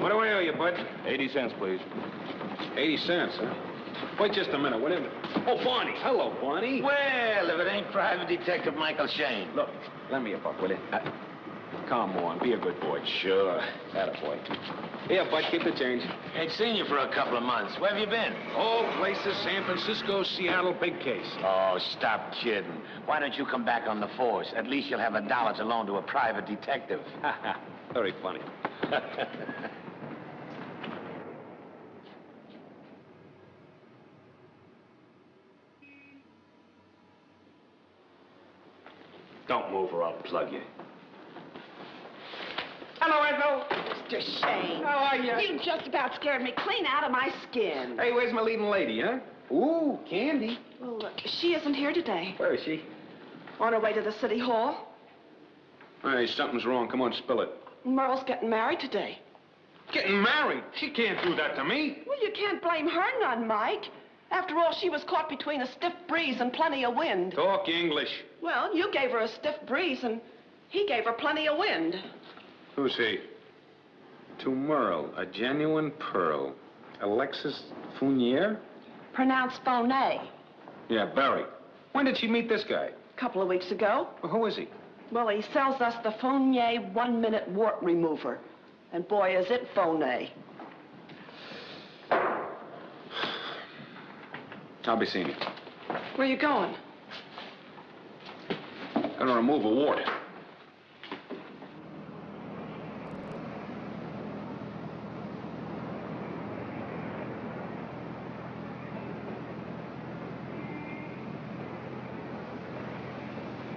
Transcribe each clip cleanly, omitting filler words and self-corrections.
What do I owe you, bud? 80 cents, please. 80 cents, huh? Wait just a minute, will you? Oh, Barney. Hello, Barney. Well, if it ain't Private Detective Michael Shayne. Look, lend me a buck, will you? Come on, be a good boy. Sure. Attaboy. Here, bud, keep the change. Ain't seen you for a couple of months. Where have you been? All places, San Francisco, Seattle, big case. Oh, stop kidding. Why don't you come back on the force? At least you'll have $1 to loan to a private detective. Very funny. Don't move or I'll plug you. Hello, Ethel. Mr. Shayne. How are you? You just about scared me clean out of my skin. Hey, where's my leading lady, huh? Ooh, Candy. Well, she isn't here today. Where is she? On her way to the city hall. Hey, something's wrong. Come on, spill it. Merle's getting married today. Getting married? She can't do that to me. Well, you can't blame her none, Mike. After all, she was caught between a stiff breeze and plenty of wind. Talk English. Well, you gave her a stiff breeze, and he gave her plenty of wind. Who's he? To Merle, a genuine pearl. Alexis Fournier? Pronounced Fournier. Yeah, Barry. When did she meet this guy? A couple of weeks ago. Well, who is he? Well, he sells us the Fournier 1-minute wart remover. And boy, is it Fournier. I'll be seeing you. Where you going? Gonna remove a wart.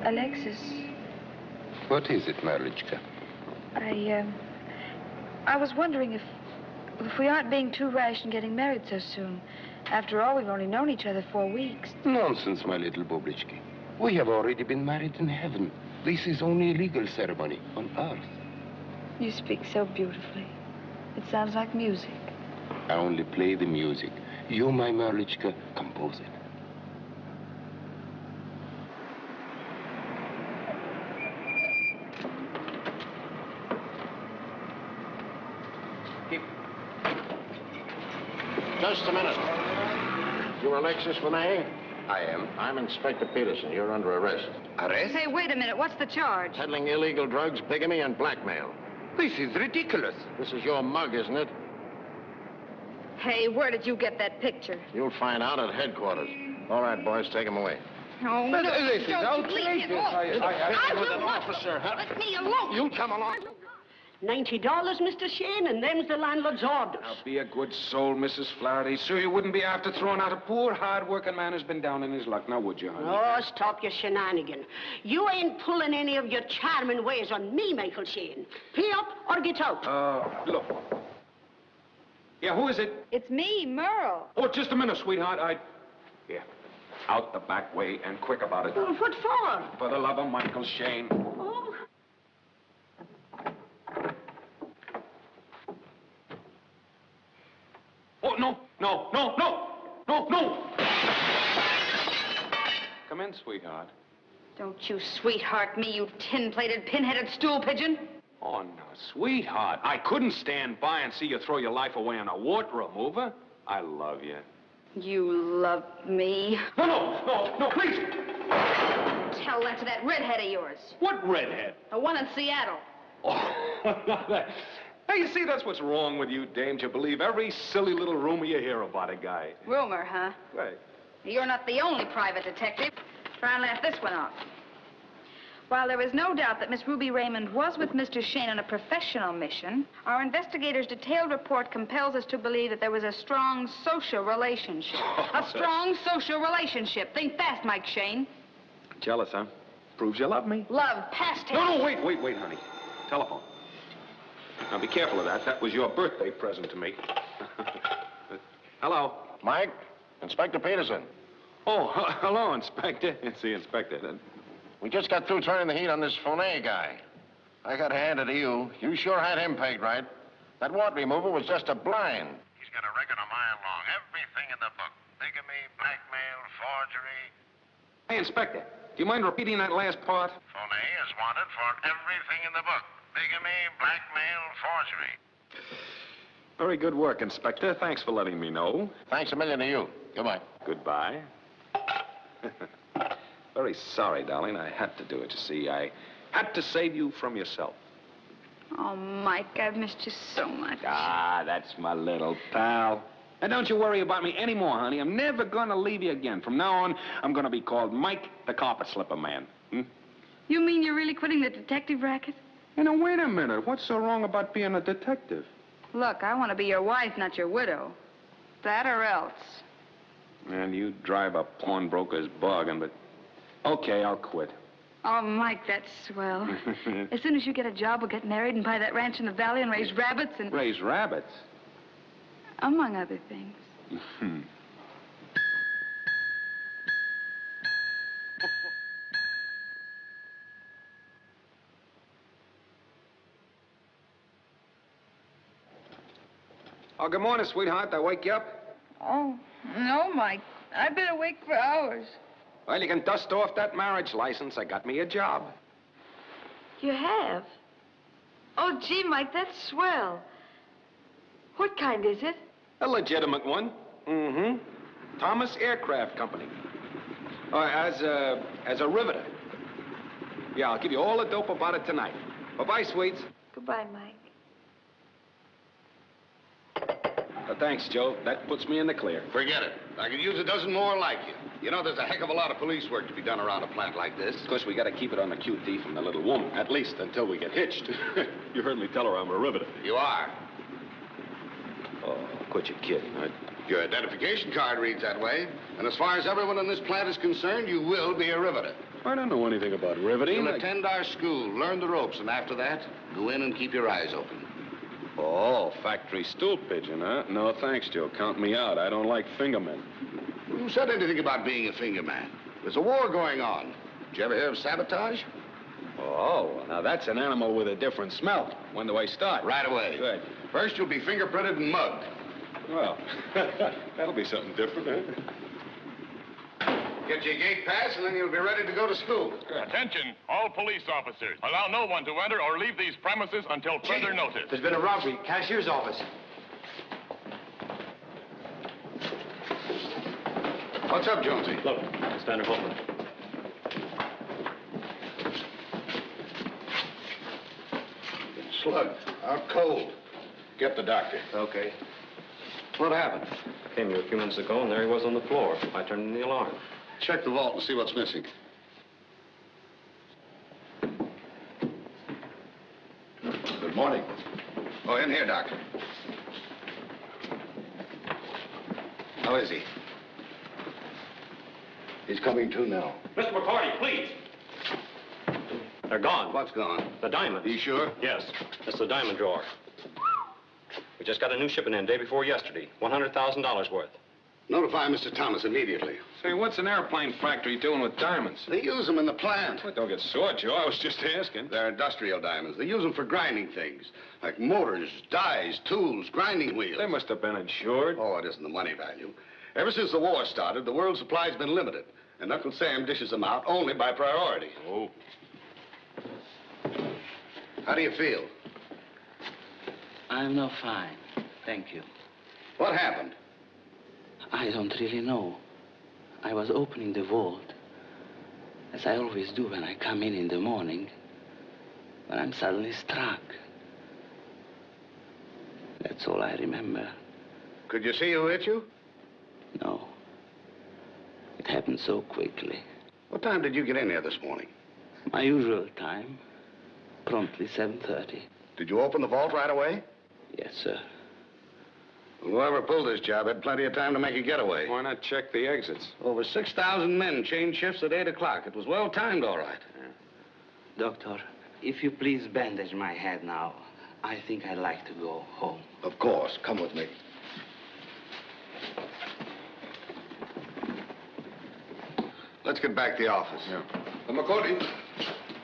Alexis. What is it, Marlichka? I was wondering if we aren't being too rash in getting married so soon. After all, we've only known each other 4 weeks. Nonsense, my little Boblichki. We have already been married in heaven. This is only a legal ceremony on earth. You speak so beautifully. It sounds like music. I only play the music. You, my Marlichka, compose it. Just a minute. You're Alexis Fournier? I am. I'm Inspector Peterson. You're under arrest. Arrest? Hey, wait a minute. What's the charge? Peddling illegal drugs, bigamy, and blackmail. This is ridiculous. This is your mug, isn't it? Hey, where did you get that picture? You'll find out at headquarters. All right, boys, take him away. Oh, But no, this is don't leave me outrageous. alone. I with will an not. officer, huh? Let me alone. You'll come along. $90, Mr. Shayne, and them's the landlord's orders. Now, be a good soul, Mrs. Flaherty. Sure, you wouldn't be after throwing out a poor, hard-working man who's been down in his luck, now would you, honey? Oh, stop your shenanigan. You ain't pulling any of your charming ways on me, Michael Shayne. Pay up or get out. Look. Yeah, who is it? It's me, Merle. Oh, just a minute, sweetheart. Here. Out the back way and quick about it. Well, what for? For the love of Michael Shayne. Oh. Oh, no. Come in, sweetheart. Don't you sweetheart me, you tin-plated, pin-headed stool pigeon. Oh, no, sweetheart. I couldn't stand by and see you throw your life away on a wart remover. I love you. You love me. No, please. Tell that to that redhead of yours. What redhead? The one in Seattle. Oh, hey, you see, that's what's wrong with you, dames. You believe every silly little rumor you hear about a guy. Rumor, huh? Right. You're not the only private detective. Try and laugh this one off. While there is no doubt that Miss Ruby Raymond was with Mr. Shayne on a professional mission, our investigators' detailed report compels us to believe that there was a strong social relationship. A strong social relationship. Think fast, Mike Shayne. Jealous, huh? Proves you love me. Love, past tense. No, wait, honey. Telephone. Now, be careful of that. That was your birthday present to me. Hello. Mike, Inspector Peterson. Oh, hello, Inspector. It's the Inspector. We just got through turning the heat on this Fournier guy. I gotta hand it to you. You sure had him pegged right. That wart remover was just a blind. He's got a record a mile long. Everything in the book. Bigamy, blackmail, forgery. Hey, Inspector, do you mind repeating that last part? Fournier is wanted for everything in the book. Bigamy, blackmail, forgery. Very good work, Inspector. Thanks for letting me know. Thanks a million to you. Goodbye. Goodbye. Very sorry, darling. I had to do it, you see. I had to save you from yourself. Oh, Mike, I've missed you so much. Ah, that's my little pal. And don't you worry about me anymore, honey. I'm never gonna leave you again. From now on, I'm gonna be called Mike the Carpet Slipper Man. You mean you're really quitting the detective racket? You know, wait a minute. What's so wrong about being a detective? Look, I want to be your wife, not your widow. That or else. And you drive a pawnbroker's bargain, but... Okay, I'll quit. Oh, Mike, that's swell. As soon as you get a job, we'll get married and buy that ranch in the valley and raise rabbits and... Raise rabbits? Among other things. Oh, good morning, sweetheart. Did I wake you up? Oh, no, Mike. I've been awake for hours. Well, you can dust off that marriage license. I got me a job. You have? Oh, gee, Mike, that's swell. What kind is it? A legitimate one. Mm-hmm. Thomas Aircraft Company. As a riveter. Yeah, I'll give you all the dope about it tonight. Bye-bye, sweets. Goodbye, Mike. Thanks, Joe. That puts me in the clear. Forget it. I could use a dozen more like you. You know, there's a heck of a lot of police work to be done around a plant like this. Of course, we got to keep it on the QT from the little woman, at least until we get hitched. You heard me tell her I'm a riveter. You are. Oh, quit your kidding. Your identification card reads that way. And as far as everyone in this plant is concerned, you will be a riveter. I don't know anything about riveting. You'll attend our school, learn the ropes, and after that, go in and keep your eyes open. Oh, factory stool pigeon, huh? No, thanks, Joe. Count me out. I don't like fingermen. Who said anything about being a finger man? There's a war going on. Did you ever hear of sabotage? Oh, well, now that's an animal with a different smell. When do I start? Right away. Good. First, you'll be fingerprinted and mugged. Well, that'll be something different, huh? Get your gate pass, and then you'll be ready to go to school. Attention, all police officers. Allow no one to enter or leave these premises until further notice. There's been a robbery. Cashier's office. What's up, Jonesy? Look, Standard Holman. Slugged. Out cold. Get the doctor. Okay. What happened? I came here a few minutes ago, and there he was on the floor. I turned in the alarm. Check the vault and see what's missing. Good morning. Oh, in here, Doctor. How is he? He's coming to now. Mr. McCarty, please. They're gone. What's gone? The diamonds. You sure? Yes. That's the diamond drawer. We just got a new shipment in day before yesterday. $100,000 worth. Notify Mr. Thomas immediately. Say, what's an airplane factory doing with diamonds? They use them in the plant. Well, don't get sore, Joe. I was just asking. They're industrial diamonds. They use them for grinding things, like motors, dies, tools, grinding wheels. They must have been insured. Oh, it isn't the money value. Ever since the war started, the world's supply's been limited, and Uncle Sam dishes them out only by priority. Oh. How do you feel? I'm not fine, thank you. What happened? I don't really know. I was opening the vault, as I always do when I come in the morning, when I'm suddenly struck. That's all I remember. Could you see who hit you? No. It happened so quickly. What time did you get in here this morning? My usual time, promptly 7:30. Did you open the vault right away? Yes, sir. Whoever pulled this job had plenty of time to make a getaway. Why not check the exits? Over 6,000 men changed shifts at 8 o'clock. It was well timed, all right. Doctor, if you please bandage my head now, I think I'd like to go home. Of course. Come with me. Let's get back to the office. Yeah. McCarty,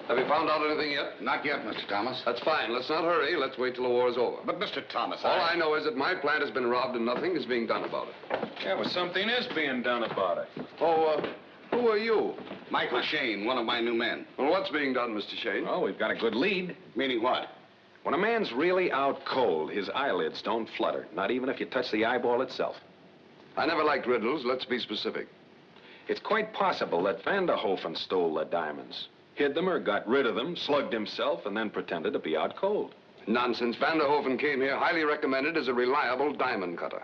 have you found out anything yet? Not yet, Mr. Thomas. That's fine. Let's not hurry. Let's wait till the war is over. But, Mr. Thomas, All I know is that my plant has been robbed and nothing is being done about it. Yeah, well, something is being done about it. Oh, who are you? Michael Shayne, one of my new men. Well, what's being done, Mr. Shayne? Well, we've got a good lead. Meaning what? When a man's really out cold, his eyelids don't flutter, not even if you touch the eyeball itself. I never liked riddles. Let's be specific. It's quite possible that Vanderhoefen stole the diamonds, hid them or got rid of them, slugged himself, and then pretended to be out cold. Nonsense. Vanderhoefen came here highly recommended as a reliable diamond cutter.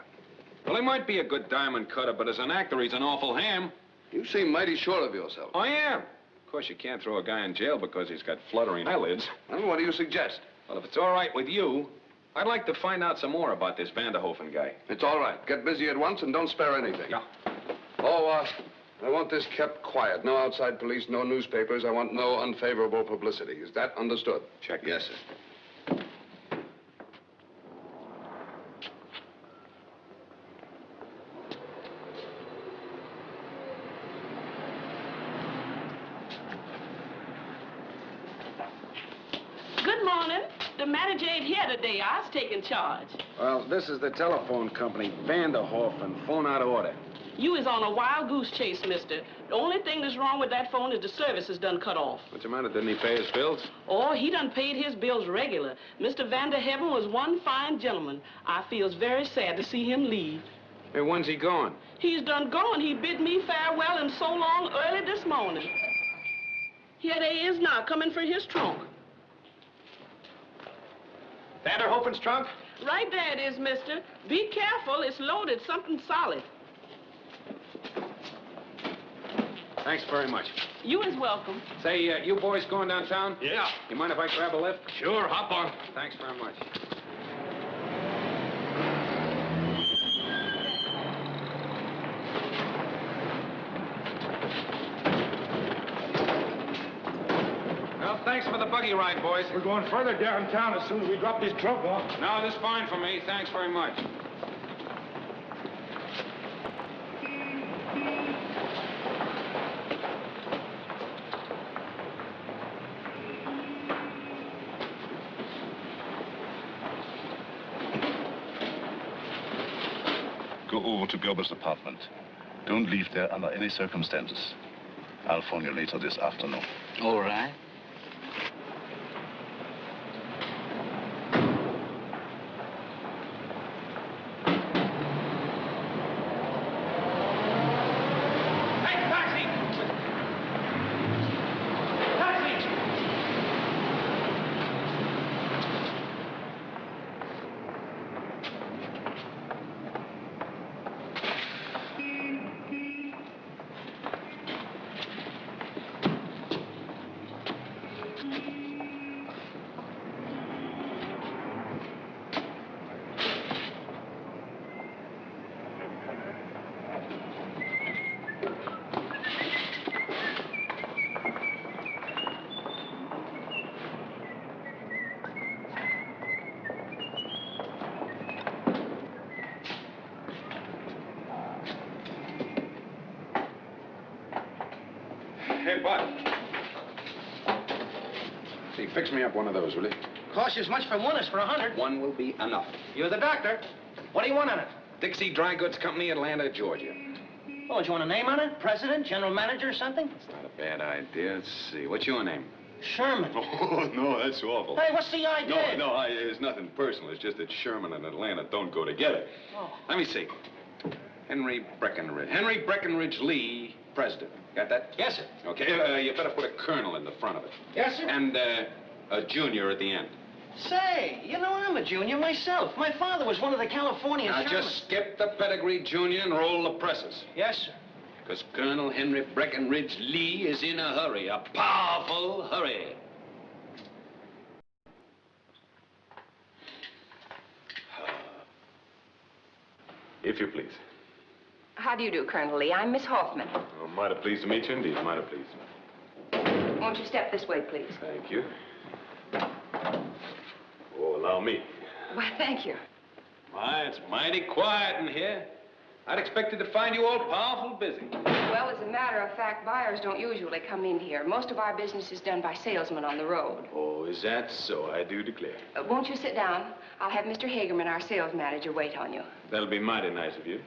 Well, he might be a good diamond cutter, but as an actor, he's an awful ham. You seem mighty sure of yourself. I am. Of course, you can't throw a guy in jail because he's got fluttering eyelids. Well, what do you suggest? Well, if it's all right with you, I'd like to find out some more about this Vanderhoefen guy. It's all right. Get busy at once and don't spare anything. Yeah. Oh, I want this kept quiet. No outside police, no newspapers. I want no unfavorable publicity. Is that understood? Check. Yes, sir. Good morning. The manager ain't here today. I was taking charge. Well, this is the telephone company, Vanderhoefen. Phone out of order. You is on a wild goose chase, mister. The only thing that's wrong with that phone is the service is done cut off. What's the matter? Didn't he pay his bills? Oh, he done paid his bills regular. Mr. Vanderheaven was one fine gentleman. I feels very sad to see him leave. Hey, when's he going? He's done gone. He bid me farewell and so long early this morning. Here they is now, coming for his trunk. Vanderhoefen's trunk? Right there it is, mister. Be careful. It's loaded. Something solid. Thanks very much. You is welcome. Say, you boys going downtown? Yeah. You mind if I grab a lift? Sure, hop on. Thanks very much. Well, thanks for the buggy ride, boys. We're going further downtown as soon as we drop this trunk off. No, this is fine for me. Thanks very much. Go over to Gerber's apartment. Don't leave there under any circumstances. I'll phone you later this afternoon. All right. Hey, taxi! Taxi! Hey, Bud. See, fix me up one of those, will you? Cost you as much for one as for 100. One will be enough. You're the doctor. What do you want on it? Dixie Dry Goods Company, Atlanta, Georgia. Oh, do you want a name on it? President, general manager, or something? It's not a bad idea. Let's see. What's your name? Sherman. Oh, no, that's awful. Hey, what's the idea? It's nothing personal. It's just that Sherman and Atlanta don't go together. Oh. Let me see. Henry Breckinridge. Henry Breckinridge Lee, president. Got that? Yes, sir. Okay, you better put a colonel in the front of it. Yes, sir. And a junior at the end. Say, you know, I'm a junior myself. My father was one of the California Now, Sherman. just skip the pedigree, junior, and roll the presses. Yes, sir. Because Colonel Henry Breckinridge Lee is in a hurry, a powerful hurry. If you please. How do you do, Colonel Lee? I'm Miss Hoffman. Oh, mighty pleased to meet you indeed, mighty pleased. Won't you step this way, please? Thank you. Oh, allow me. Why, thank you. My, it's mighty quiet in here. I'd expected to find you all powerful busy. Well, as a matter of fact, buyers don't usually come in here. Most of our business is done by salesmen on the road. Oh, is that so? I do declare. Won't you sit down? I'll have Mr. Hagerman, our sales manager, wait on you. That'll be mighty nice of you.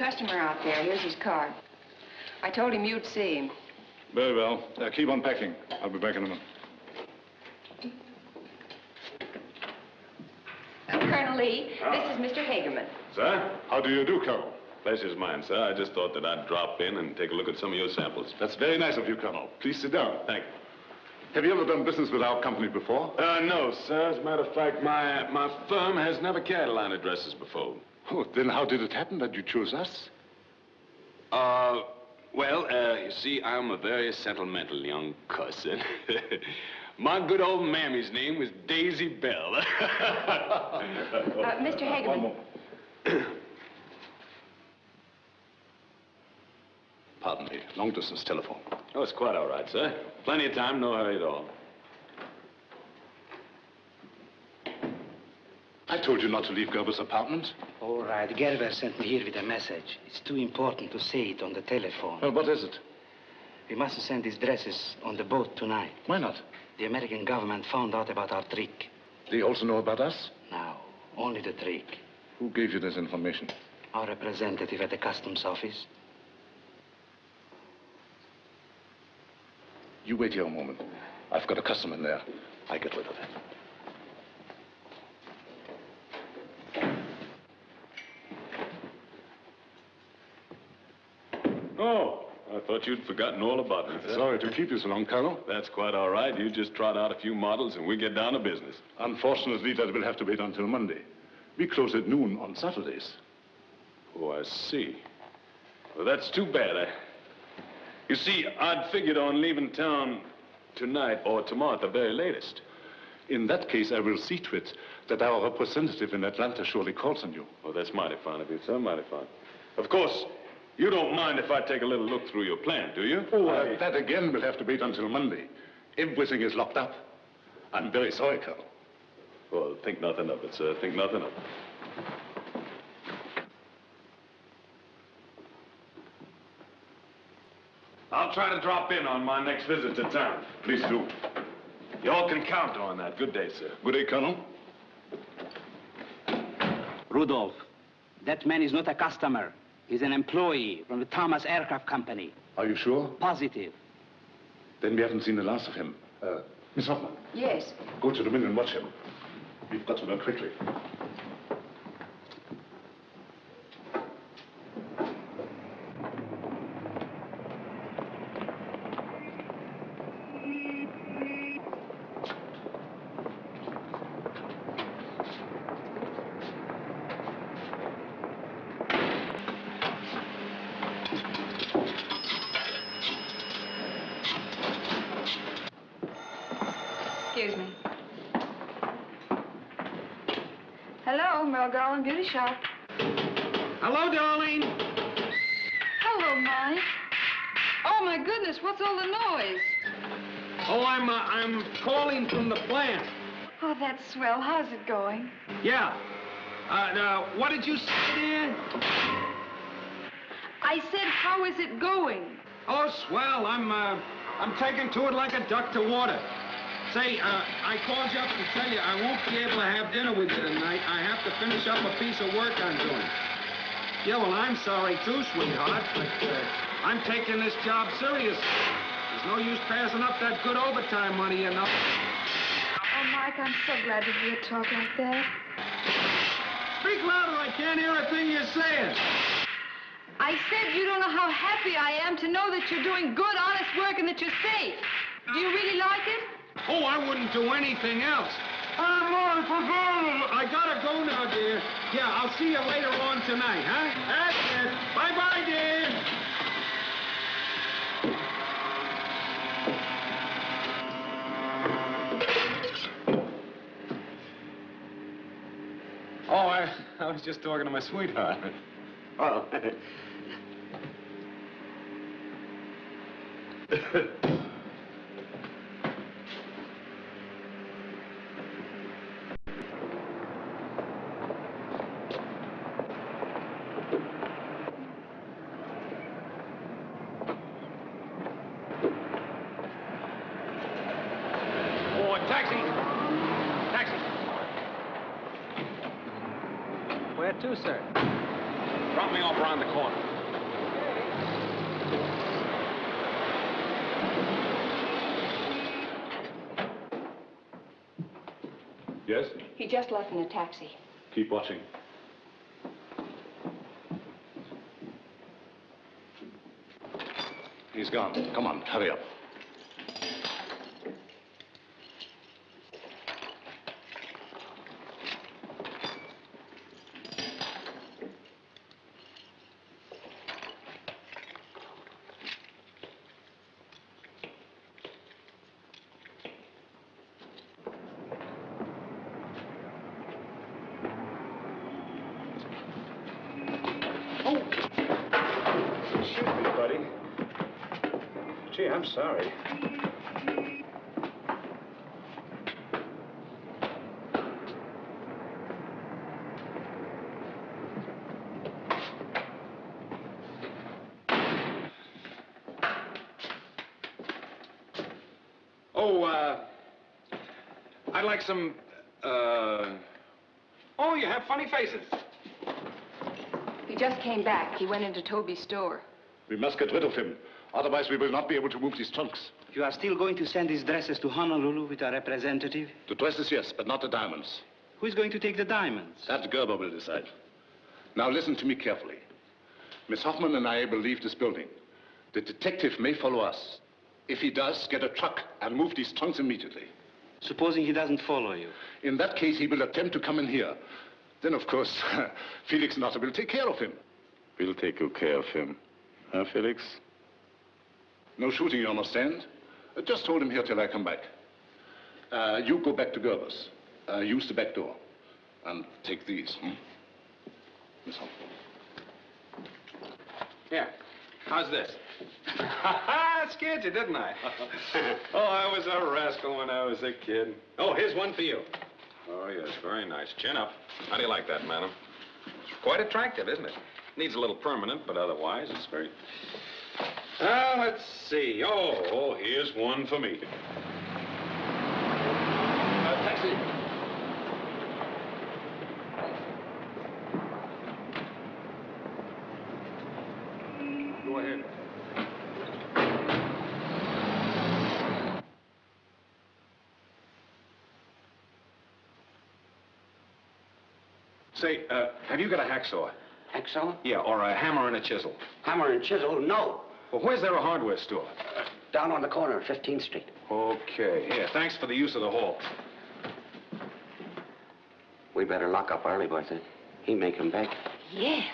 customer out there. Here's his card. I told him you'd see him. Very well. Keep on packing. I'll be back in a minute. Colonel Lee, this is Mr. Hagerman. Sir? How do you do, Colonel? Pleasure's mine, sir. I just thought that I'd drop in and take a look at some of your samples. That's very nice of you, Colonel. Please sit down. Thank you. Have you ever done business with our company before? No, sir. As a matter of fact, my firm has never carried line addresses before. Oh, then how did it happen that you chose us? Well, you see, I'm a very sentimental young cuss. My good old mammy's name was Daisy Bell. Mr. Hagerman. Pardon me, long-distance telephone. Oh, it's quite all right, sir. Plenty of time, no hurry at all. I told you not to leave Gerber's apartment. All right, Gerber sent me here with a message. It's too important to say it on the telephone. Well, what is it? We must send these dresses on the boat tonight. Why not? The American government found out about our trick. They also know about us? No, only the trick. Who gave you this information? Our representative at the customs office. You wait here a moment. I've got a customer in there. I get rid of him. Oh, I thought you'd forgotten all about me, sir. Sorry to keep you so long, Colonel. That's quite all right. You just trot out a few models and we get down to business. Unfortunately, that will have to wait until Monday. We close at noon on Saturdays. Oh, I see. Well, that's too bad. You see, I'd figured on leaving town tonight or tomorrow at the very latest. In that case, I will see to it that our representative in Atlanta surely calls on you. Oh, that's mighty fine of you, sir, mighty fine. Of course, you don't mind if I take a little look through your plan, do you? Oh, that again will have to wait until Monday. Everything is locked up. I'm very sorry, Colonel. Well, think nothing of it, sir. Think nothing of it. I'll try to drop in on my next visit to town. Please do. You all can count on that. Good day, sir. Good day, Colonel. Rudolph, that man is not a customer. He's an employee from the Thomas Aircraft Company. Are you sure? Positive. Then we haven't seen the last of him. Miss Hoffman. Yes. Go to the mill and watch him. We've got to learn quickly. Excuse me. Hello, Merle Garland Beauty Shop. Hello, darling. Hello, Mike. Oh, my goodness, what's all the noise? Oh, I'm calling from the plant. Oh, that's swell. How's it going? Yeah. Now, what did you say there? I said, how is it going? Oh, swell. I'm taking to it like a duck to water. Say, I called you up to tell you I won't be able to have dinner with you tonight. I have to finish up a piece of work I'm doing. Yeah, well, I'm sorry too, sweetheart, but I'm taking this job serious. There's no use passing up that good overtime money, you know. Oh, Mike, I'm so glad to hear you talk like that. Speak louder. I can't hear a thing you're saying. I said you don't know how happy I am to know that you're doing good, honest work and that you're safe. Do you really like it? Oh, I wouldn't do anything else. I gotta go now, dear. Yeah, I'll see you later on tonight, huh? That's it. Bye-bye, dear. Oh, I was just talking to my sweetheart. Oh. Taxi! Taxi! Where to, sir? From drop me off around the corner. Yes? He just left in a taxi. Keep watching. He's gone. Come on, hurry up. Shoot me, buddy. Gee, I'm sorry. Oh, I'd like some, Oh, you have funny faces. He just came back. He went into Toby's store. We must get rid of him. Otherwise, we will not be able to move these trunks. You are still going to send these dresses to Honolulu with a representative? The dresses, yes, but not the diamonds. Who is going to take the diamonds? That Gerber will decide. Now, listen to me carefully. Miss Hoffman and I will leave this building. The detective may follow us. If he does, get a truck and move these trunks immediately. Supposing he doesn't follow you? In that case, he will attempt to come in here. Then, of course, Felix Notter will take care of him. We'll take good care of him. Huh, Felix? No shooting, you understand? Just hold him here till I come back. You go back to Gerber's. Use the back door. And take these, Miss Hoffman. Yeah. How's this? I scared you, didn't I? Oh, I was a rascal when I was a kid. Oh, here's one for you. Oh, yes, very nice. Chin up. How do you like that, madam? It's quite attractive, isn't it? Needs a little permanent, but otherwise it's very... let's see. Oh, here's one for me. Taxi. Go ahead. Say, have you got a hacksaw? Hacksaw? Yeah, or a hammer and a chisel. Hammer and chisel? No. Well, where's there a hardware store? Down on the corner, 15th Street. Okay. Here, thanks for the use of the hall. We better lock up early, boys. He may come back. Yes.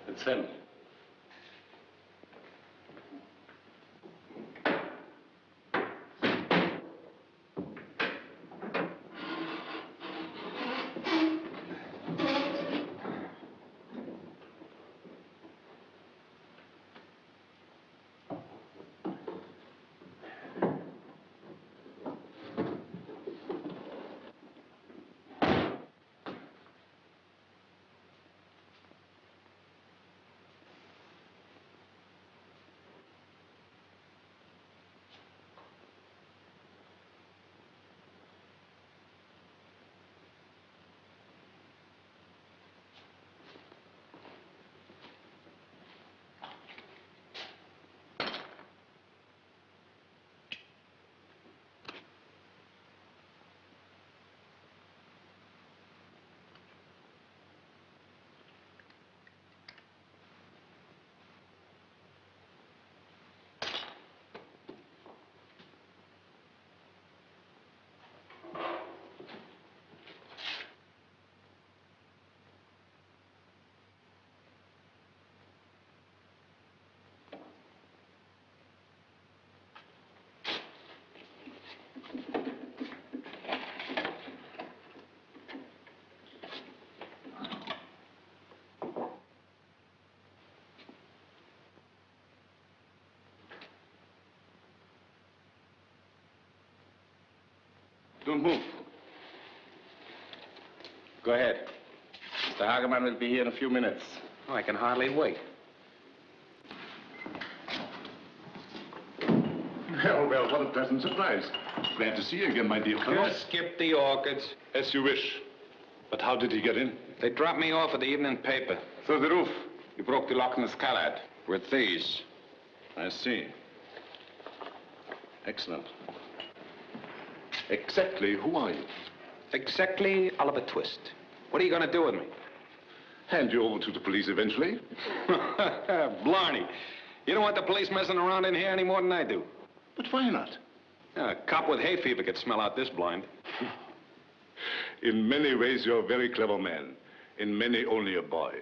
It's him. Don't move. Go ahead. Mr. Hageman will be here in a few minutes. Oh, I can hardly wait. Well, what a pleasant surprise. Glad to see you again, my dear fellow. Just skip the orchids. As you wish. But how did he get in? They dropped me off at the evening paper. Through the roof. You broke the lock in the skylight. With these. I see. Excellent. Exactly who are you? Exactly Oliver Twist. What are you going to do with me? Hand you over to the police eventually. Blarney. You don't want the police messing around in here any more than I do. But why not? A cop with hay fever could smell out this blind. In many ways, you're a very clever man. In many, only a boy.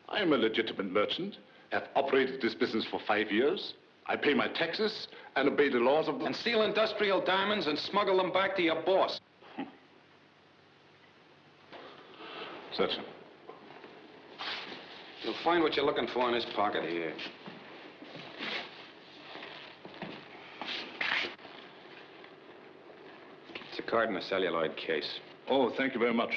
I am a legitimate merchant. Have operated this business for 5 years. I pay my taxes and obey the laws of the... And steal industrial diamonds and smuggle them back to your boss. Search him. You'll find what you're looking for in this pocket here. It's a card in a celluloid case. Oh, thank you very much.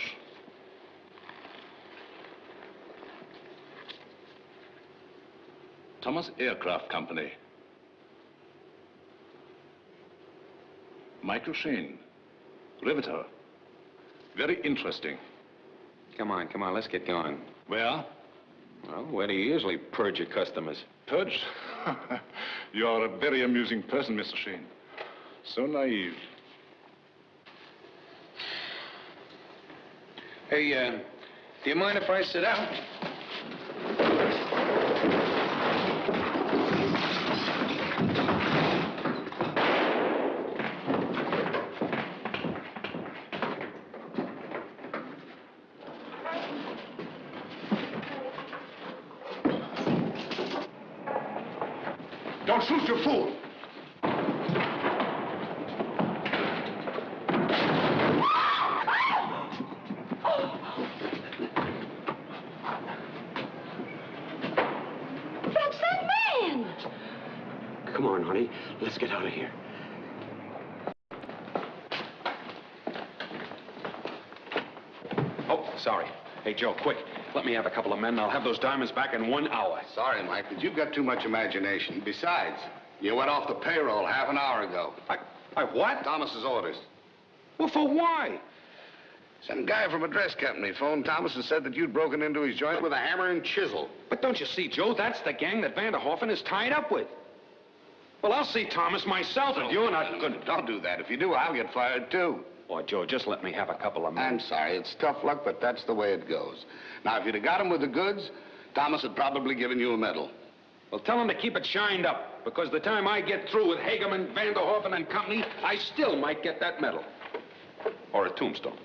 Thomas Aircraft Company. Michael Shayne, riveter. Very interesting. Come on, let's get going. Where? Well, where do you usually purge your customers? Purge? You're a very amusing person, Mr. Shayne. So naive. Hey, do you mind if I sit down? Don't shoot, you fool! That's that man! Come on, honey. Let's get out of here. Oh, sorry. Hey, Joe, quick. Let me have a couple of men, and I'll have those diamonds back in 1 hour. Sorry, Mike, but you've got too much imagination. Besides, you went off the payroll half an hour ago. I what? Thomas's orders. Well, for why? Some guy from a dress company phoned Thomas and said that you'd broken into his joint with a hammer and chisel. But don't you see, Joe, that's the gang that Vanderhoffen is tied up with. Well, I'll see Thomas myself if you're not good. Don't do that. If you do, I'll get fired, too. Boy, Joe, just let me have a couple of men. I'm sorry. It's tough luck, but that's the way it goes. Now, if you'd have got him with the goods, Thomas had probably given you a medal. Well, tell him to keep it shined up, because the time I get through with Hageman, Vanderhoffen, and company, I still might get that medal. Or a tombstone.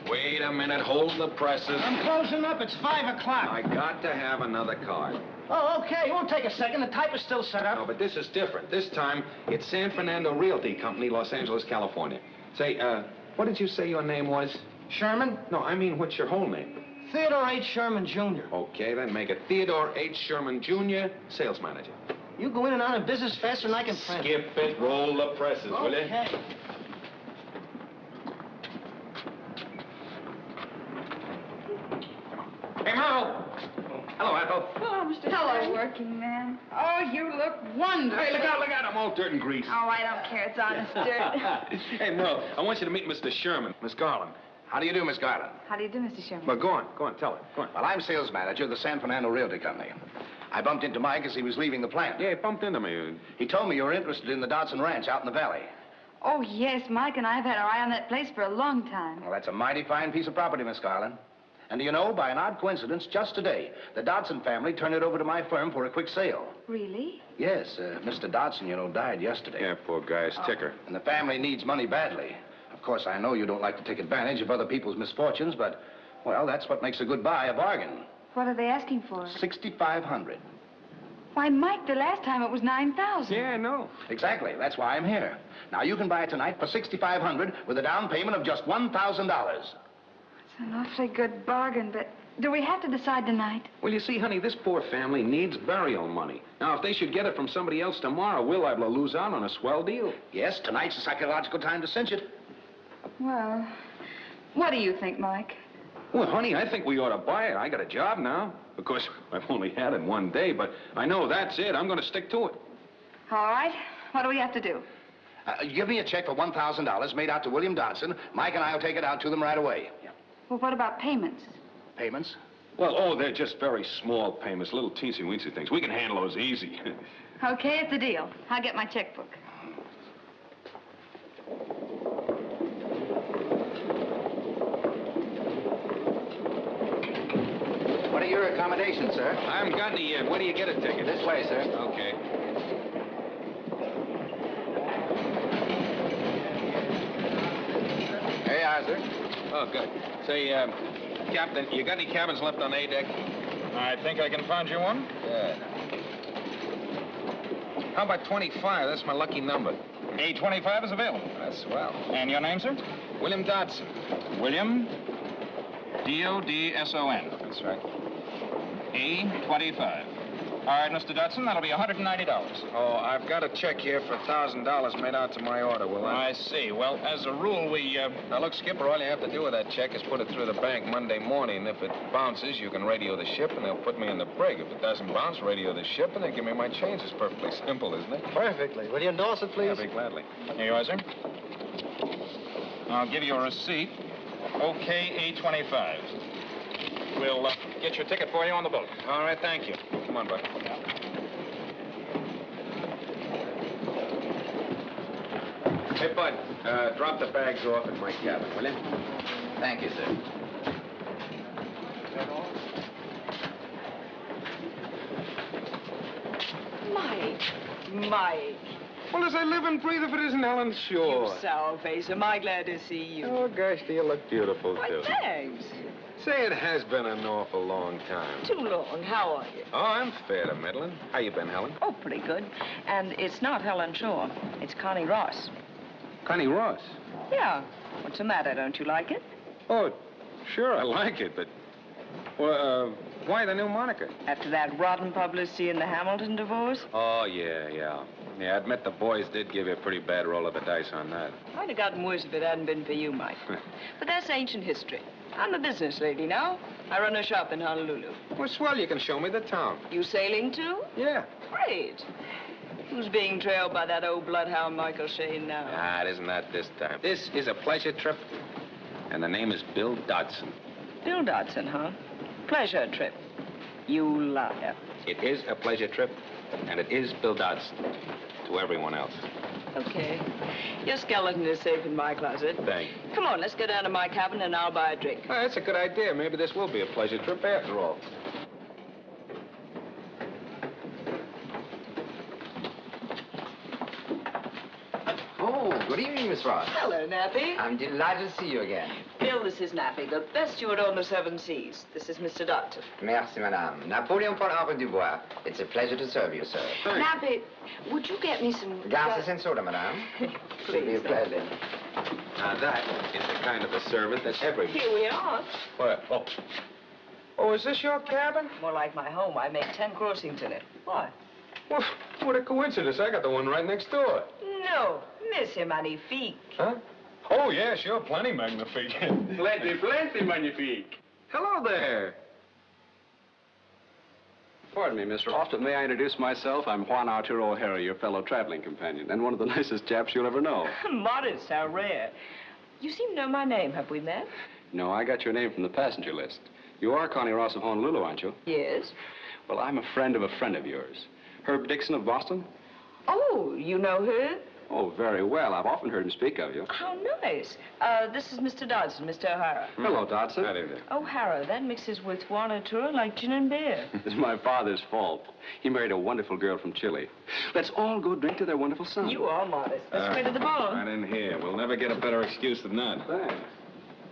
Wait a minute. Hold the presses. I'm closing up. It's 5 o'clock. I got to have another card. Oh, okay. It won't take a second. The type is still set up. No, but this is different. This time, it's San Fernando Realty Company, Los Angeles, California. Say, what did you say your name was? Sherman? No, I mean, what's your whole name? Theodore H. Sherman, Jr. Okay, then make it Theodore H. Sherman, Jr., sales manager. You go in and out of business faster than I can print. Skip it. Roll the presses, will you? Okay. Hey, Merle. Hello, Ethel. Oh, Mr. Hello, working man. Oh, you look wonderful. Hey, look out, I'm all dirt and grease. Oh, I don't care. It's honest dirt. Hey, Merle, I want you to meet Mr. Sherman. Miss Garland. How do you do, Miss Garland? How do you do, Mr. Sherman? Well, go on, tell her. Go on. Well, I'm sales manager of the San Fernando Realty Company. I bumped into Mike as he was leaving the plant. Yeah, he bumped into me. He told me you were interested in the Dodson Ranch out in the valley. Oh, yes. Mike and I have had our eye on that place for a long time. Well, that's a mighty fine piece of property, Miss Garland. And do you know, by an odd coincidence, just today, the Dodson family turned it over to my firm for a quick sale. Really? Yes, Mr. Dodson, you know, died yesterday. Yeah, poor guy's ticker. And the family needs money badly. Of course, I know you don't like to take advantage of other people's misfortunes, but, well, that's what makes a good buy a bargain. What are they asking for? $6,500. Why, Mike, the last time it was $9,000. Yeah, I know. Exactly. That's why I'm here. Now, you can buy it tonight for $6,500 with a down payment of just $1,000. It's an awfully good bargain, but Do we have to decide tonight? Well, you see, honey, this poor family needs burial money. Now, if they should get it from somebody else tomorrow, we're liable to lose out on a swell deal. Yes, tonight's a psychological time to cinch it. Well, what do you think, Mike? Well, honey, I think we ought to buy it. I got a job now. Of course, I've only had it one day, but I know that's it. I'm going to stick to it. All right. What do we have to do? Give me a check for $1,000 made out to William Dodson. Mike and I will take it out to them right away. Well, what about payments? Payments? Well, they're just very small payments, little teensy-weensy things. We can handle those easy. Okay, it's a deal. I'll get my checkbook. What are your accommodations, sir? I haven't got any yet. Where do you get a ticket? This way, sir. Okay. Here you are, sir. Oh, good. Say, Captain, you got any cabins left on A deck? I think I can find you one. Good. How about 25? That's my lucky number. A25 is available. That's swell. And your name, sir? William Dodson. William D-O-D-S-O-N. That's right. A25. All right, Mr. Dodson, that'll be $190. Oh, I've got a check here for $1,000 made out to my order, will I? I see. Well, as a rule, we, Now, look, Skipper, all you have to do with that check is put it through the bank Monday morning. If it bounces, you can radio the ship, and they'll put me in the brig. If it doesn't bounce, radio the ship, and they give me my change. It's perfectly simple, isn't it? Perfectly. Will you endorse it, please? Yeah, very gladly. Here you are, sir. I'll give you a receipt. Okay, A25. We'll get your ticket for you on the boat. All right, thank you. Come on, Buck. Hey, Bud, drop the bags off at my cabin, will you? Thank you, sir. Mike. Well, as I live and breathe, if it isn't Helen, sure. You sour face. Am I glad to see you? Oh, gosh, do you look beautiful, Why, too. thanks. Say, it has been an awful long time. Too long. How are you? Oh, I'm fair to middling. How you been, Helen? Oh, pretty good. And it's not Helen Shaw. It's Connie Ross. Connie Ross? Yeah. What's the matter? Don't you like it? Oh, sure, I like it, but... Well, why the new moniker? After that rotten publicity in the Hamilton divorce? Oh, yeah. Yeah, I admit the boys did give you a pretty bad roll of the dice on that. I'd have gotten worse if it hadn't been for you, Mike. But that's ancient history. I'm a business lady now. I run a shop in Honolulu. Well, swell, you can show me the town. You sailing, too? Yeah. Great. Who's being trailed by that old bloodhound Michael Shayne now? Ah, it isn't that this time. This is a pleasure trip, and the name is Bill Dodson. Bill Dodson, huh? Pleasure trip. You liar. It is a pleasure trip, and it is Bill Dodson to everyone else. Okay. Your skeleton is safe in my closet. Thanks. Come on, let's go down to my cabin and I'll buy a drink. Oh, that's a good idea. Maybe this will be a pleasure trip after all. Oh, good evening, Miss Ross. Hello, Nappy. I'm delighted to see you again. Bill, this is Nappy, the best steward on the 7 seas. This is Mr. Dodson. Merci, madame. Napoleon pour Henri Dubois. It's a pleasure to serve you, sir. Nappy, would you get me some... Glasses and soda, madame. It'll be a pleasure. Now, that is the kind of a servant that every... Here we are. What? Oh, is this your cabin? More like my home. I make 10 crossings in it. Why? Well, what a coincidence. I got the one right next door. No, Monsieur Magnifique. Huh? Oh, yeah, sure. Plenty magnifique. Plenty magnifique. Hello there. Pardon me, Mr. Ross, but may I introduce myself? I'm Juan Arturo O'Hara, your fellow traveling companion, and one of the nicest chaps you'll ever know. Modest, how rare. You seem to know my name. Have we met? No, I got your name from the passenger list. You are Connie Ross of Honolulu, aren't you? Yes. Well, I'm a friend of yours. Herb Dixon of Boston? Oh, you know her? Oh, very well. I've often heard him speak of you. How nice. This is Mr. Dodson, Mr. O'Hara. Hello, Dodson. How do you do? O'Hara, that mixes with Juan Arturo like gin and beer. It's my father's fault. He married a wonderful girl from Chile. Let's all go drink to their wonderful son. You are modest. Let's go to the bar. Right in here. We'll never get a better excuse than that. Thanks.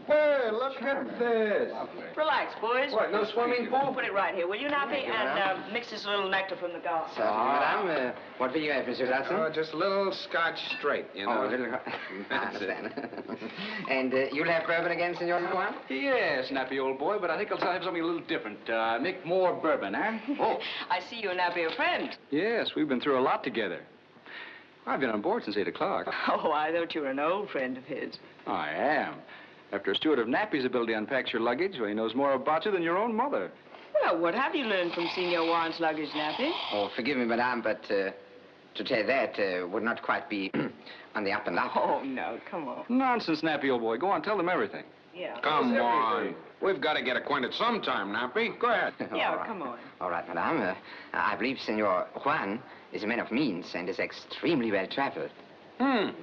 Hey, look at this. Relax, boys. What, no swimming pool? Put it right here, will you, Nappy? And mix this little nectar from the garden. Madame. What will you have, Monsieur Dodson? Oh, just a little Scotch straight, you know. Oh, a little... I understand. And you'll have bourbon again, Senor Juan? Yes, Nappy, old boy, but I think I'll have something a little different. Make more bourbon, huh? Oh. I see you and Nappy are friends. Yes, we've been through a lot together. I've been on board since 8 o'clock. Oh, I thought you were an old friend of his. I am. After a steward of Nappy's ability unpacks your luggage, well, he knows more about you than your own mother. Well, what have you learned from Senor Juan's luggage, Nappy? Oh, forgive me, madame, but to tell that would not quite be on the up and up. Oh, no, come on. Nonsense, Nappy, old boy. Go on, tell them everything. Yeah. Come on. We've got to get acquainted sometime, Nappy. Go ahead. Yeah, come on. All right, madame. I believe Senor Juan is a man of means and is extremely well traveled. And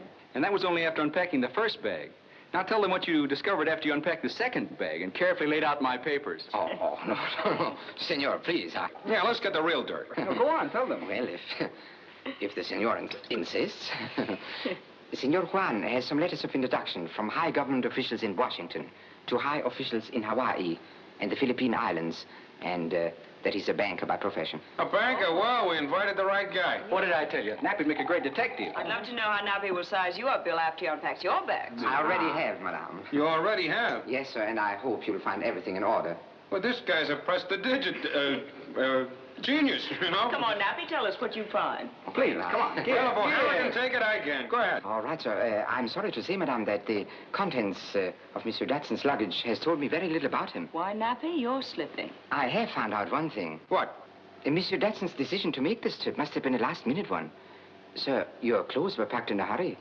that was only after unpacking the first bag. Now tell them what you discovered after you unpacked the second bag and carefully laid out my papers. Oh, no. Senor, please. Yeah, let's get the real dirt. No, go on, tell them. Well, if the senor insists. Senor Juan has some letters of introduction from high government officials in Washington to high officials in Hawaii and the Philippine Islands, and that he's a banker by profession. A banker? Well, we invited the right guy. What did I tell you? Nappy'd make a great detective. I'd love to know how Nappy will size you up, Bill, after he unpacks your bags. I already have, madame. You already have? Yes, sir, and I hope you'll find everything in order. Well, this guy's a prestidigit genius, you know? Come on, Nappy, tell us what you find. Please, come on. Well, if O'Hara can take it, I can. Go ahead. All right, sir. I'm sorry to say, madame, that the contents of Monsieur Dodson's luggage has told me very little about him. Why, Nappy, you're slipping. I have found out one thing. What? Monsieur Dodson's decision to make this trip must have been a last-minute one. Sir, your clothes were packed in a hurry.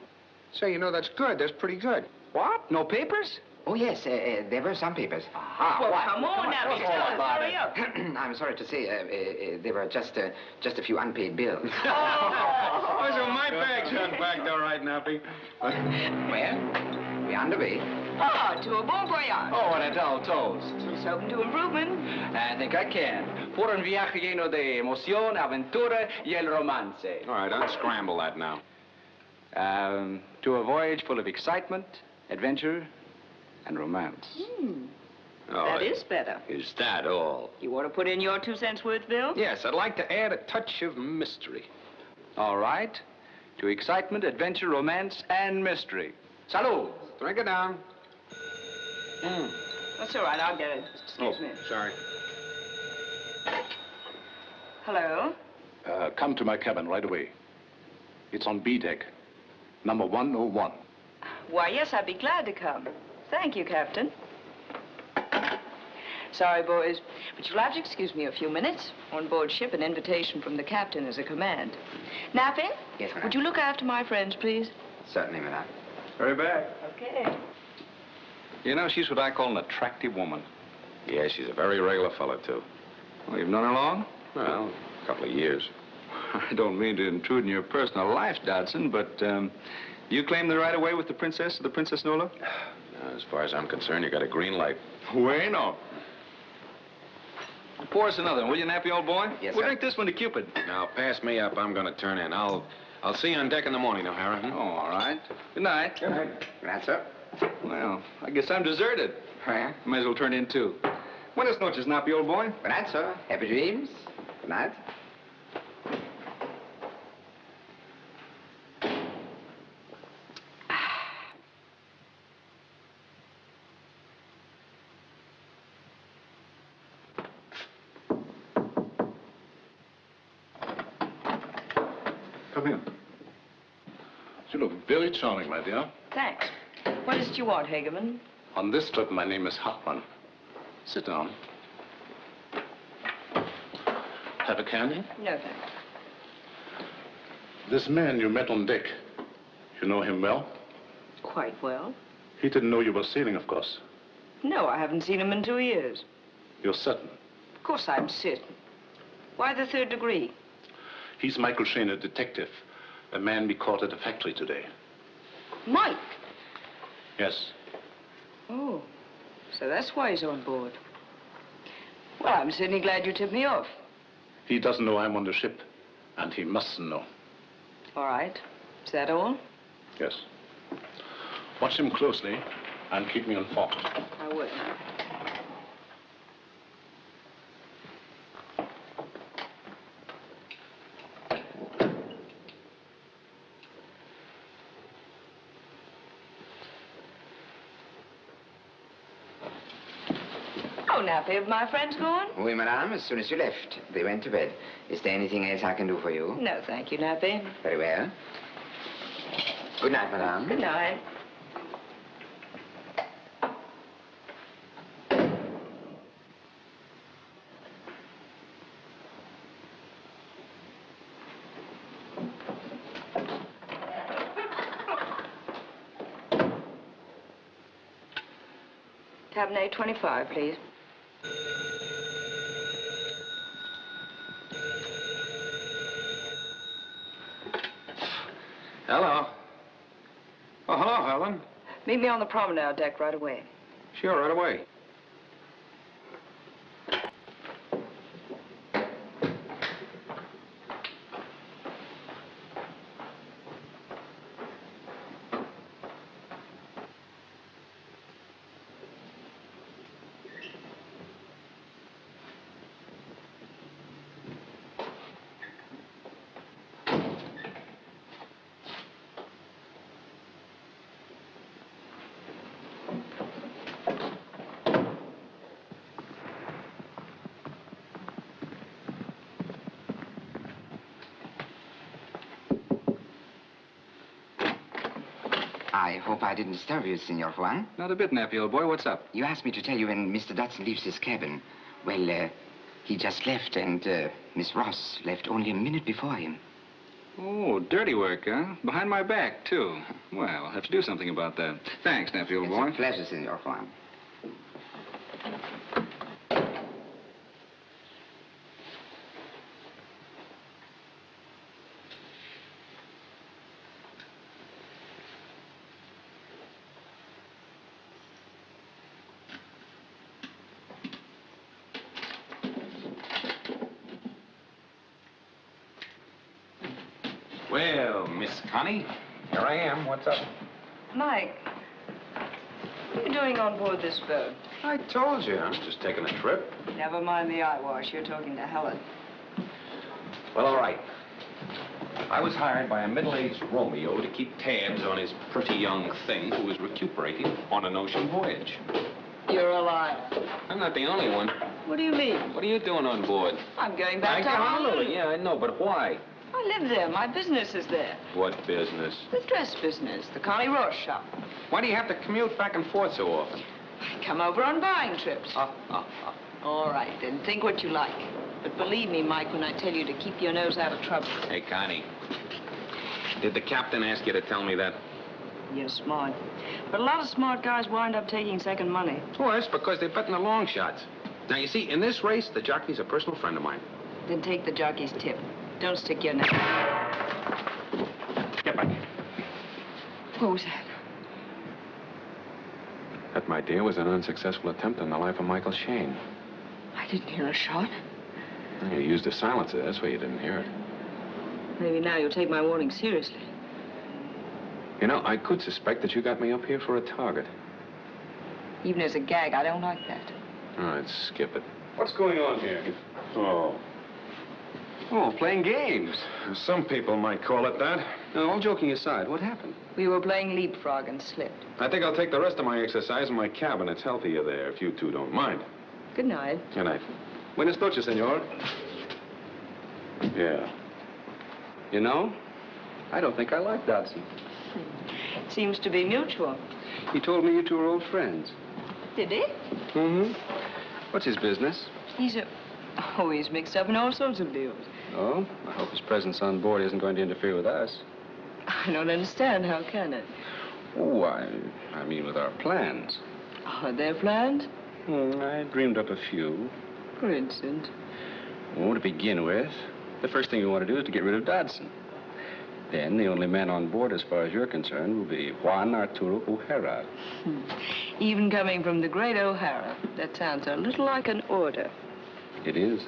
Say, you know, that's good. That's pretty good. What? No papers? Oh, yes, there were some papers. Well, come on, Nappy, tell us. Hurry up. I'm sorry to say, there were just a few unpaid bills. Oh, so my bag's unpacked all right, Nappy. Well, we're underway. To a bon voyage. Oh, and a dull toast. Let's open to improvement. I think I can. Por un viaje lleno de emoción, aventura y el romance. All right, unscramble that now. To a voyage full of excitement, adventure, and romance. Oh, That is better. Is that all? You want to put in your 2 cents worth, Bill? Yes, I'd like to add a touch of mystery. All right. To excitement, adventure, romance, and mystery. Salud. Drink it down. That's all right, I'll get it. Excuse me. Sorry. Hello? Come to my cabin right away. It's on B deck, number 101. Why, yes, I'd be glad to come. Thank you, Captain. Sorry, boys, but you'll have to excuse me a few minutes. On board ship, an invitation from the captain is a command. Nappy? Yes, madame. Would you look after my friends, please? Certainly, madame. Hurry back. Okay. You know, she's what I call an attractive woman. Yeah, she's a very regular fella, too. Well, you've known her long? Well, a couple of years. I don't mean to intrude in your personal life, Dodson, but you claim the right of way with the Princess Nola? As far as I'm concerned, you got a green light. Bueno. Pour us another one, will you, Nappy, old boy? Yes, We'll sir. drink this one to Cupid. Now, pass me up. I'm going to turn in. I'll see you on deck in the morning, O'Hara. Oh, all right. Good night. Good night. Good night, sir. Well, I guess I'm deserted. Yeah. Might as well turn in, too. Buenas noches, Nappy, old boy. Good night, sir. Happy dreams. Good night. Come in. You look very charming, my dear. Thanks. What is it you want, Hagerman? On this trip, my name is Hartmann. Sit down. Have a candy? No, thanks. This man you met on deck, you know him well? Quite well. He didn't know you were sailing, of course. No, I haven't seen him in 2 years. You're certain? Of course I'm certain. Why the 3rd degree? He's Michael Shayne, a detective. A man we caught at the factory today. Mike? Yes. Oh, so that's why he's on board. Well, I'm certainly glad you tipped me off. He doesn't know I'm on the ship, and he mustn't know. All right. Is that all? Yes. Watch him closely. And keep me informed. I will. Oh, Nappy, have my friends gone? Oui, madame, as soon as you left. They went to bed. Is there anything else I can do for you? No, thank you, Nappy. Very well. Good night, madame. Good night. Cabinet 25, please. Hello. Oh, hello, Helen. Meet me on the promenade deck right away. Sure, right away. I hope I didn't disturb you, Senor Juan. Not a bit, Nappy, old boy. What's up? You asked me to tell you when Mr. Dodson leaves his cabin. Well, he just left, and Miss Ross left only a minute before him. Oh, dirty work, huh? Behind my back, too. Well, I'll have to do something about that. Thanks, Nappy, old boy. It's a pleasure, Senor Juan. Well, Miss Connie, here I am. What's up? Mike, what are you doing on board this boat? I told you. I'm just taking a trip. Never mind the eyewash. You're talking to Helen. Well, all right. I was hired by a middle-aged Romeo to keep tabs on his pretty young thing who was recuperating on an ocean voyage. You're a liar. I'm not the only one. What do you mean? What are you doing on board? I'm going back to Honolulu. Honolulu. Yeah, I know, but why? I live there. My business is there. What business? The dress business, the Connie Ross shop. Why do you have to commute back and forth so often? I come over on buying trips. All right, then. Think what you like. But believe me, Mike, when I tell you to keep your nose out of trouble. Hey, Connie, did the captain ask you to tell me that? You're smart. But a lot of smart guys wind up taking second money. Well, that's because they're betting the long shots. Now, you see, in this race, the jockey's a personal friend of mine. Then take the jockey's tip. Don't stick your neck. Get back. What was that? That, my dear, was an unsuccessful attempt on the life of Michael Shayne. I didn't hear a shot. You used a silencer. That's why you didn't hear it. Maybe now you'll take my warning seriously. You know, I could suspect that you got me up here for a target. Even as a gag, I don't like that. All right, skip it. What's going on here? Oh, playing games. Some people might call it that. No, all joking aside, what happened? We were playing leapfrog and slipped. I think I'll take the rest of my exercise in my cabin. It's healthier there, if you two don't mind. Good night. Good night. Buenas noches, senor. Yeah. You know, I don't think I like Dodson. Seems to be mutual. He told me you two are old friends. Did he? Mm-hmm. What's his business? He's mixed up in all sorts of deals. Oh, I hope his presence on board isn't going to interfere with us. I don't understand. How can it? Oh, I mean with our plans. Are there plans? I dreamed up a few. For instance? Oh, to begin with, the first thing we want to do is to get rid of Dodson. Then the only man on board, as far as you're concerned, will be Juan Arturo O'Hara. Even coming from the great O'Hara, that sounds a little like an order. It is.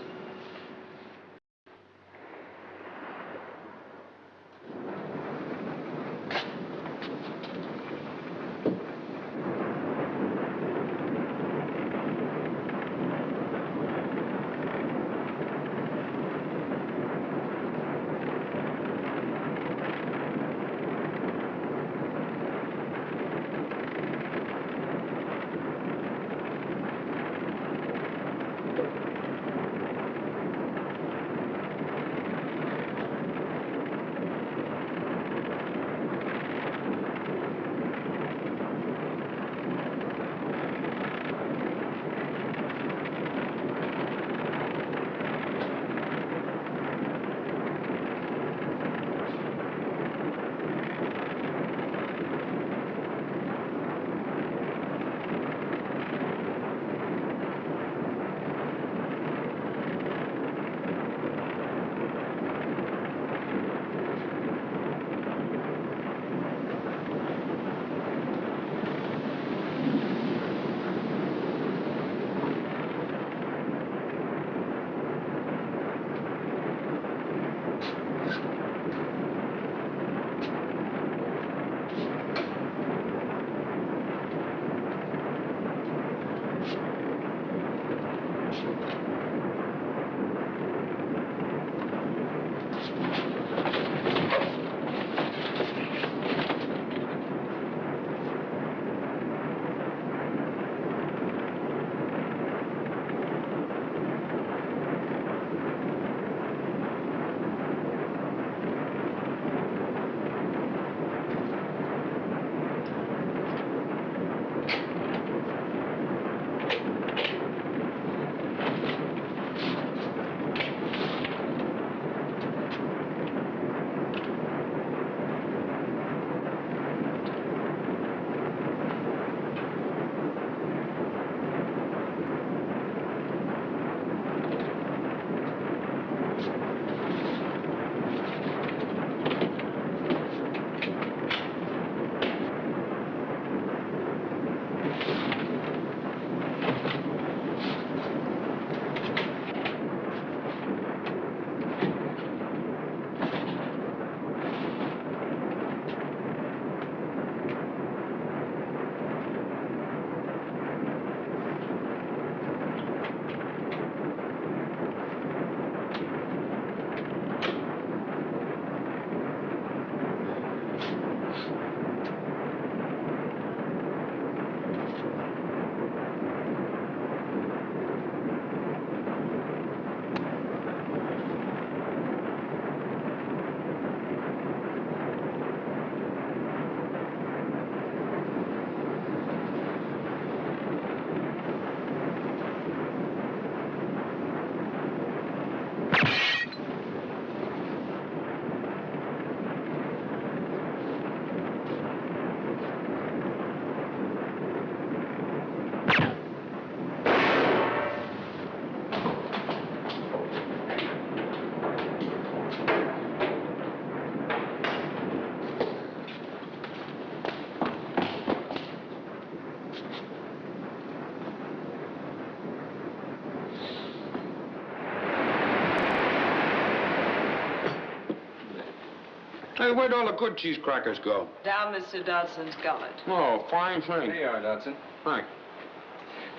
Hey, where'd all the good cheese crackers go? Down Mr. Dodson's gullet. Oh, fine thing. Here you are, Dodson. Thanks.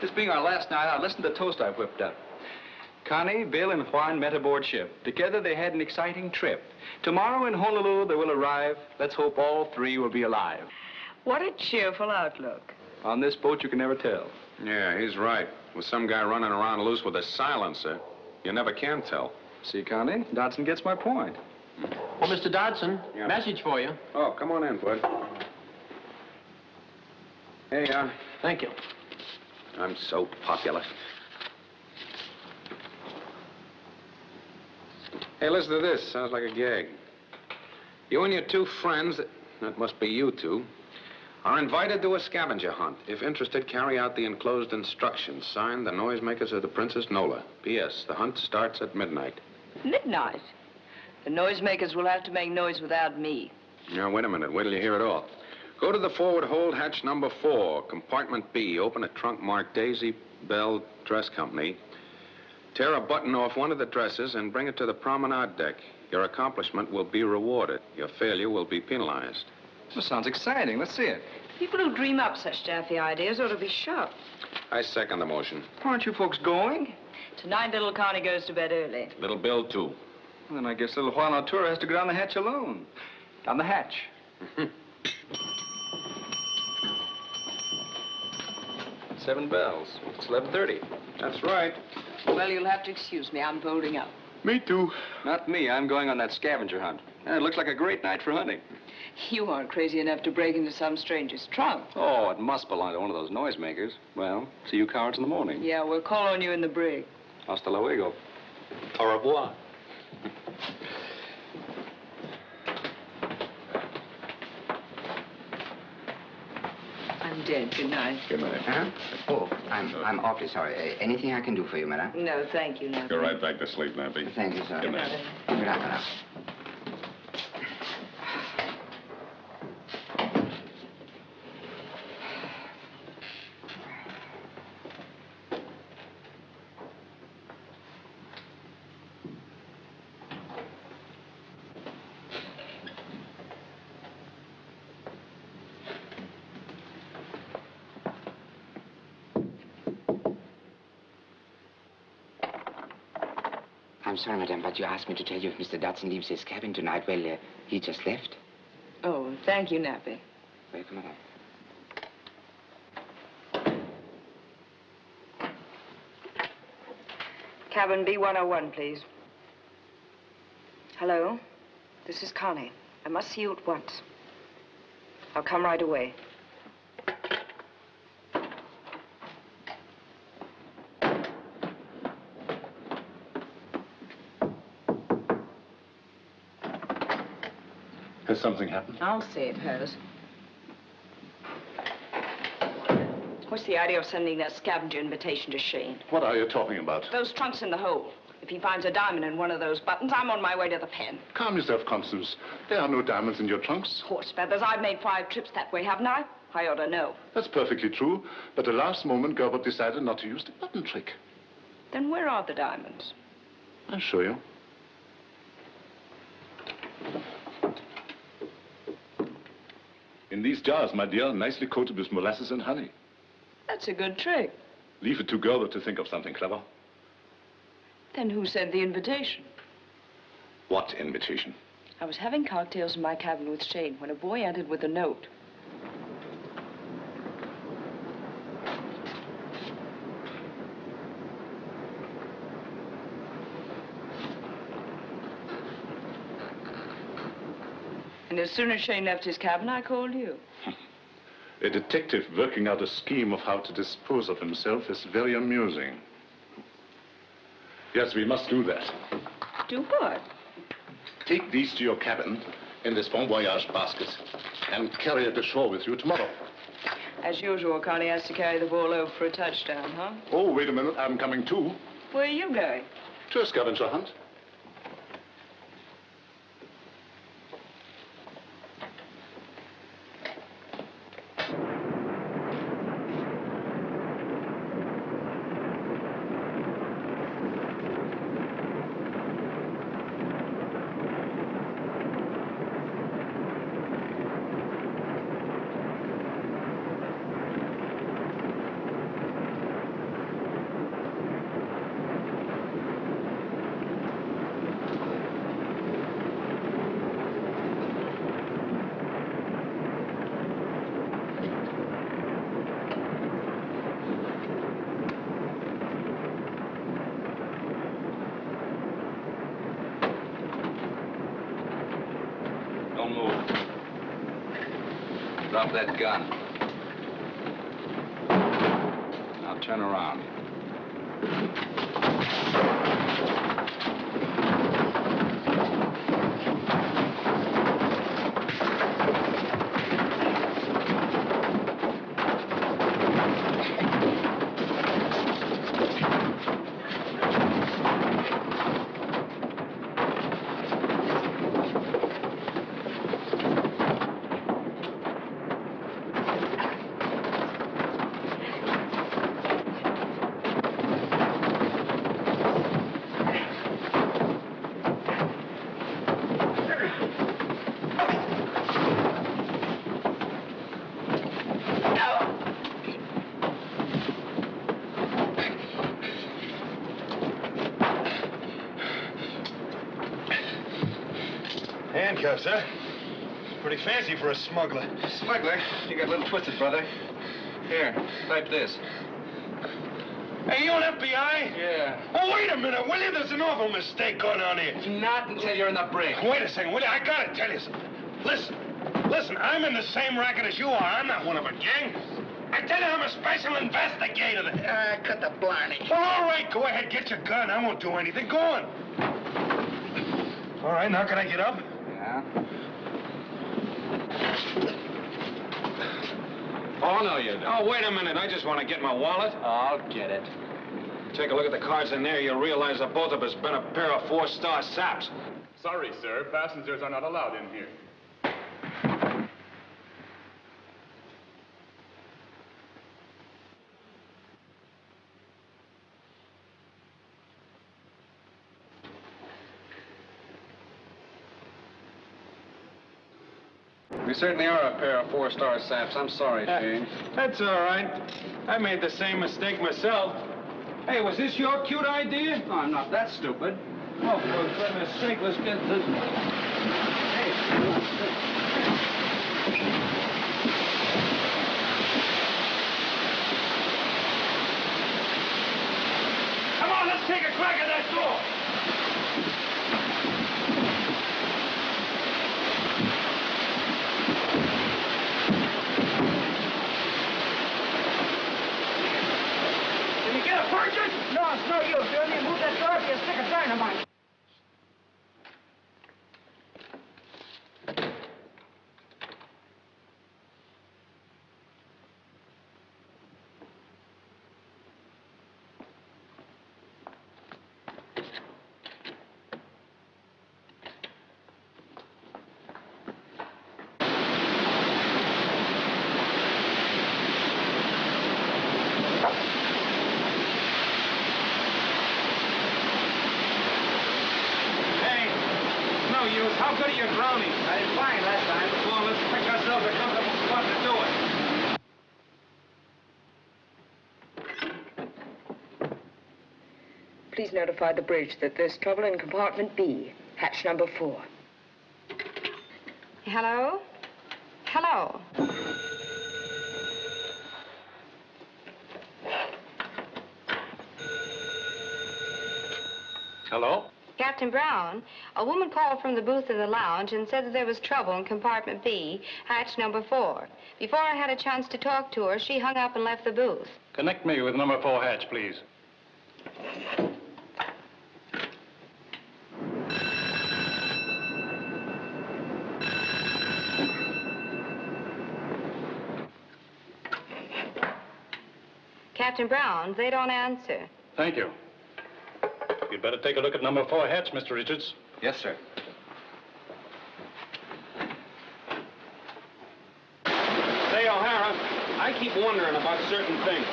This being our last night out, listen to the toast I've whipped up. Connie, Bill, and Juan met aboard ship. Together they had an exciting trip. Tomorrow in Honolulu they will arrive. Let's hope all three will be alive. What a cheerful outlook. On this boat, you can never tell. Yeah, he's right. With some guy running around loose with a silencer, you never can tell. See, Connie? Dodson gets my point. Oh, Mr. Dodson, Yeah. message for you. Oh, come on in, Bud. Hey, Thank you. I'm so popular. Hey, listen to this. Sounds like a gag. You and your two friends, that must be you two, are invited to a scavenger hunt. If interested, carry out the enclosed instructions. Signed, the noisemakers of the Princess Nola. P.S. The hunt starts at midnight. Midnight. The noisemakers will have to make noise without me. Now, wait a minute. Wait till you hear it all. Go to the forward hold, hatch number 4, compartment B. Open a trunk marked Daisy Bell Dress Company. Tear a button off one of the dresses and bring it to the promenade deck. Your accomplishment will be rewarded. Your failure will be penalized. This sounds exciting. Let's see it. People who dream up such daffy ideas ought to be shot. I second the motion. Aren't you folks going? Tonight, little Connie goes to bed early. Little Bill, too. Well, then I guess little Juan Arturo has to go down the hatch alone. Down the hatch. 7 bells. It's 11:30. That's right. Well, you'll have to excuse me. I'm folding up. Me too. Not me. I'm going on that scavenger hunt. And it looks like a great night for hunting. You aren't crazy enough to break into some stranger's trunk. Oh, it must belong to one of those noisemakers. Well, see you cowards in the morning. Yeah, we'll call on you in the brig. Hasta luego. Au revoir. I'm dead. Good night. Good night. Huh? Oh, I'm awfully sorry. Anything I can do for you, madam? No, thank you, Go right back to sleep, Nappy. Thank you, sir. Good night. Good night, madam. I'm sorry, madam, but you asked me to tell you if Mr. Dodson leaves his cabin tonight. Well, he just left. Oh, thank you, Nappy. Welcome, madam. Cabin B101, please. Hello? This is Connie. I must see you at once. I'll come right away. Has something happened? I'll say it has. What's the idea of sending that scavenger invitation to Shayne? What are you talking about? Those trunks in the hole. If he finds a diamond in one of those buttons, I'm on my way to the pen. Calm yourself, Constance. There are no diamonds in your trunks. Horse feathers. I've made 5 trips that way, haven't I? I ought to know. That's perfectly true. But at the last moment, Gerbert decided not to use the button trick. Then where are the diamonds? I'll show you. In these jars, my dear, nicely coated with molasses and honey. That's a good trick. Leave it to Gerbert to think of something clever. Then who sent the invitation? What invitation? I was having cocktails in my cabin with Shayne when a boy entered with a note. And as soon as Shayne left his cabin, I called you. A detective working out a scheme of how to dispose of himself is very amusing. Yes, we must do that. Do what? Take these to your cabin in this bon voyage basket and carry it ashore with you tomorrow. As usual, Connie has to carry the ball over for a touchdown, huh? Oh, wait a minute. I'm coming too. Where are you going? To a scavenger hunt. Don't move. Drop that gun. Now turn around. Handcuffs, huh? Pretty fancy for a smuggler. Smuggler? You got a little twisted, brother. Here, type this. Hey, you an FBI? Yeah. Oh, wait a minute, will you? There's an awful mistake going on here. Not until you're in the brig. Wait a second, will you? I gotta tell you something. Listen, I'm in the same racket as you are. I'm not one of a gang. I tell you, I'm a special investigator. Cut the blarney. Well, all right, go ahead, get your gun. I won't do anything. Go on. All right, now can I get up? Yeah. Oh, no, you don't. Oh, wait a minute. I just want to get my wallet. I'll get it. Take a look at the cards in there. You'll realize that both of us been a pair of 4-star saps. Sorry, sir. Passengers are not allowed in here. We certainly are a pair of 4-star saps. I'm sorry, Shayne. That's all right. I made the same mistake myself. Hey, was this your cute idea? No, I'm not that stupid. Oh, for goodness sake, let's get this. Hey. Come on, let's take a crack at that door. No, it's no use. You only move that door if you stick a dynamite. How good are you drowning? I did fine last time. Come on, let's pick ourselves a comfortable spot to do it. Please notify the bridge that there's trouble in compartment B, hatch number 4. Hello? Hello? Hello? Captain Brown, a woman called from the booth in the lounge and said that there was trouble in compartment B, hatch number 4. Before I had a chance to talk to her, she hung up and left the booth. Connect me with number 4 hatch, please. Captain Brown, they don't answer. Thank you. You'd better take a look at number 4 hatch, Mr. Richards. Yes, sir. Say, O'Hara, I keep wondering about certain things.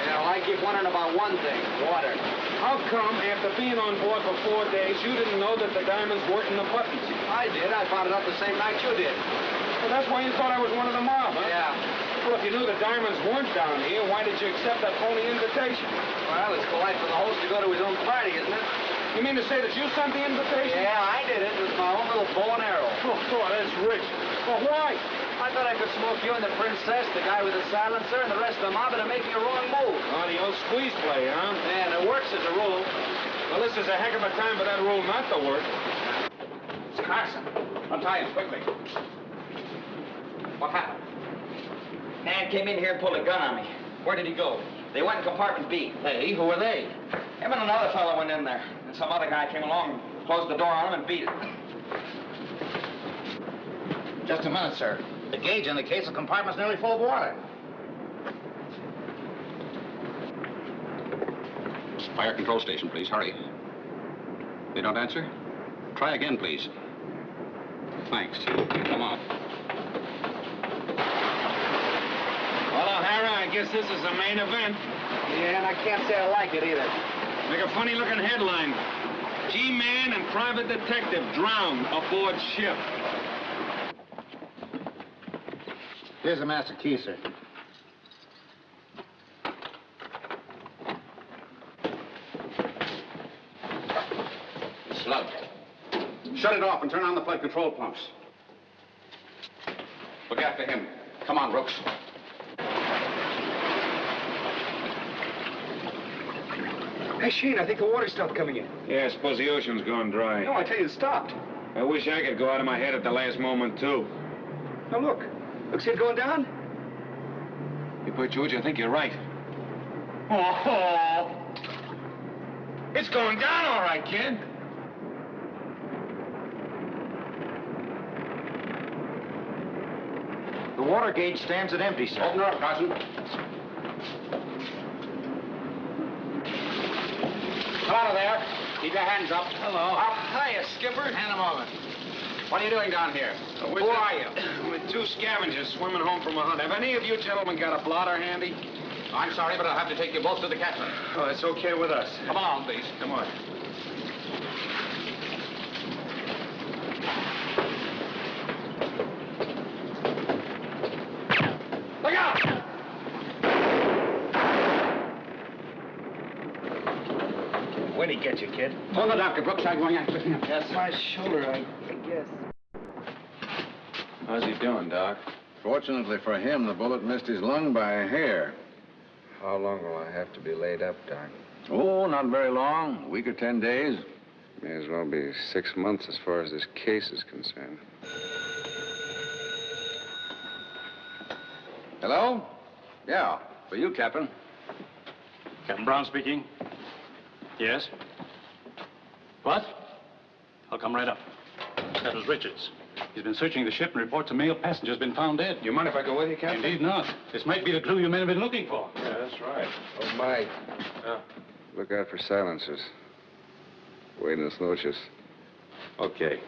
Yeah, well, I keep wondering about one thing, water. How come, after being on board for 4 days, you didn't know that the diamonds weren't in the buttons? I did. I found it out the same night you did. Well, that's why you thought I was one of the mob, huh? Yeah. Well, if you knew the diamonds weren't down here, why did you accept that phony invitation? Well, it's polite for the host to go to his own party, isn't it? You mean to say that you sent the invitation? Yeah, I did it. It was my own little bow and arrow. Oh, that's rich. Well, why? I thought I could smoke you and the princess, the guy with the silencer, and the rest of the mob into making a wrong move. Oh, the old squeeze play, huh? Yeah, and it works as a rule. Well, this is a heck of a time for that rule not to work. It's Carson. Untie him quickly. What happened? Man came in here and pulled a gun on me. Where did he go? They went in compartment B. They? Who were they? Him and another fellow went in there. And some other guy came along and closed the door on him and beat it. Just a minute, sir. The gauge indicates the compartment's nearly full of water. Fire control station, please. Hurry. They don't answer? Try again, please. Thanks. Come on. Well, O'Hara, I guess this is the main event. Yeah, and I can't say I like it either. Make a funny-looking headline. G-Man and private detective drowned aboard ship. Here's the master key, sir. Slugged. Shut it off and turn on the flight control pumps. Look after him. Come on, Brooks. Hey, Shayne, I think the water stopped coming in. Yeah, I suppose the ocean's gone dry. No, I tell you, it stopped. I wish I could go out of my head at the last moment, too. Now, look. Looks like it going down. You put George, I think you're right. Oh! It's going down all right, kid. The water gauge stands at empty, sir. Open her up, Carson. Come out of there. Keep your hands up. Hello. Hiya, Skipper. Hand them over. What are you doing down here? Who are you? With two scavengers swimming home from a hunt. Have any of you gentlemen got a blotter handy? I'm sorry, but I'll have to take you both to the captain. Oh, it's okay with us. Come along, please. Come on. Look out! Where'd he get you, kid? Hold the doctor, Brooks. I'm going after him. Yes, my shoulder, I guess. How's he doing, Doc? Fortunately for him, the bullet missed his lung by a hair. How long will I have to be laid up, Doc? Oh, not very long. A week or 10 days. May as well be 6 months as far as this case is concerned. Hello? Yeah, for you, Captain. Captain Brown speaking. Yes? What? I'll come right up. That was Richards. He's been searching the ship and reports a male passenger's been found dead. You mind if I go with you, Captain? Indeed not. This might be the clue you men have been looking for. Yeah, that's right. Oh, my. Look out for silencers. Buenas noches. Okay.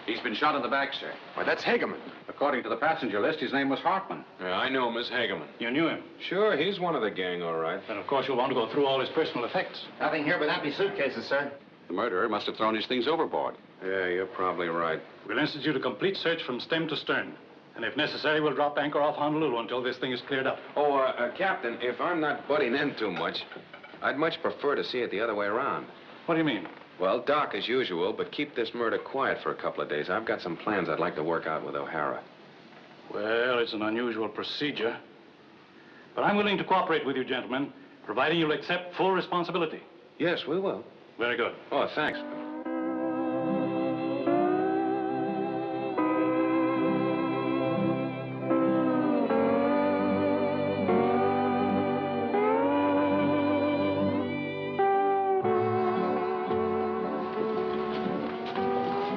He's been shot in the back, sir. Why, that's Hageman. According to the passenger list, his name was Hartman. Yeah, I know Miss Hageman. You knew him? Sure, he's one of the gang, all right. Then, of course, you'll want to go through all his personal effects. Nothing here but empty suitcases, sir. The murderer must have thrown his things overboard. Yeah, you're probably right. We'll institute a complete search from stem to stern. And if necessary, we'll drop anchor off Honolulu until this thing is cleared up. Oh, Captain, if I'm not butting in too much, I'd much prefer to see it the other way around. What do you mean? Well, Doc, as usual, but keep this murder quiet for a couple of days. I've got some plans I'd like to work out with O'Hara. Well, it's an unusual procedure. But I'm willing to cooperate with you, gentlemen, providing you'll accept full responsibility. Yes, we will. Very good. Oh, thanks.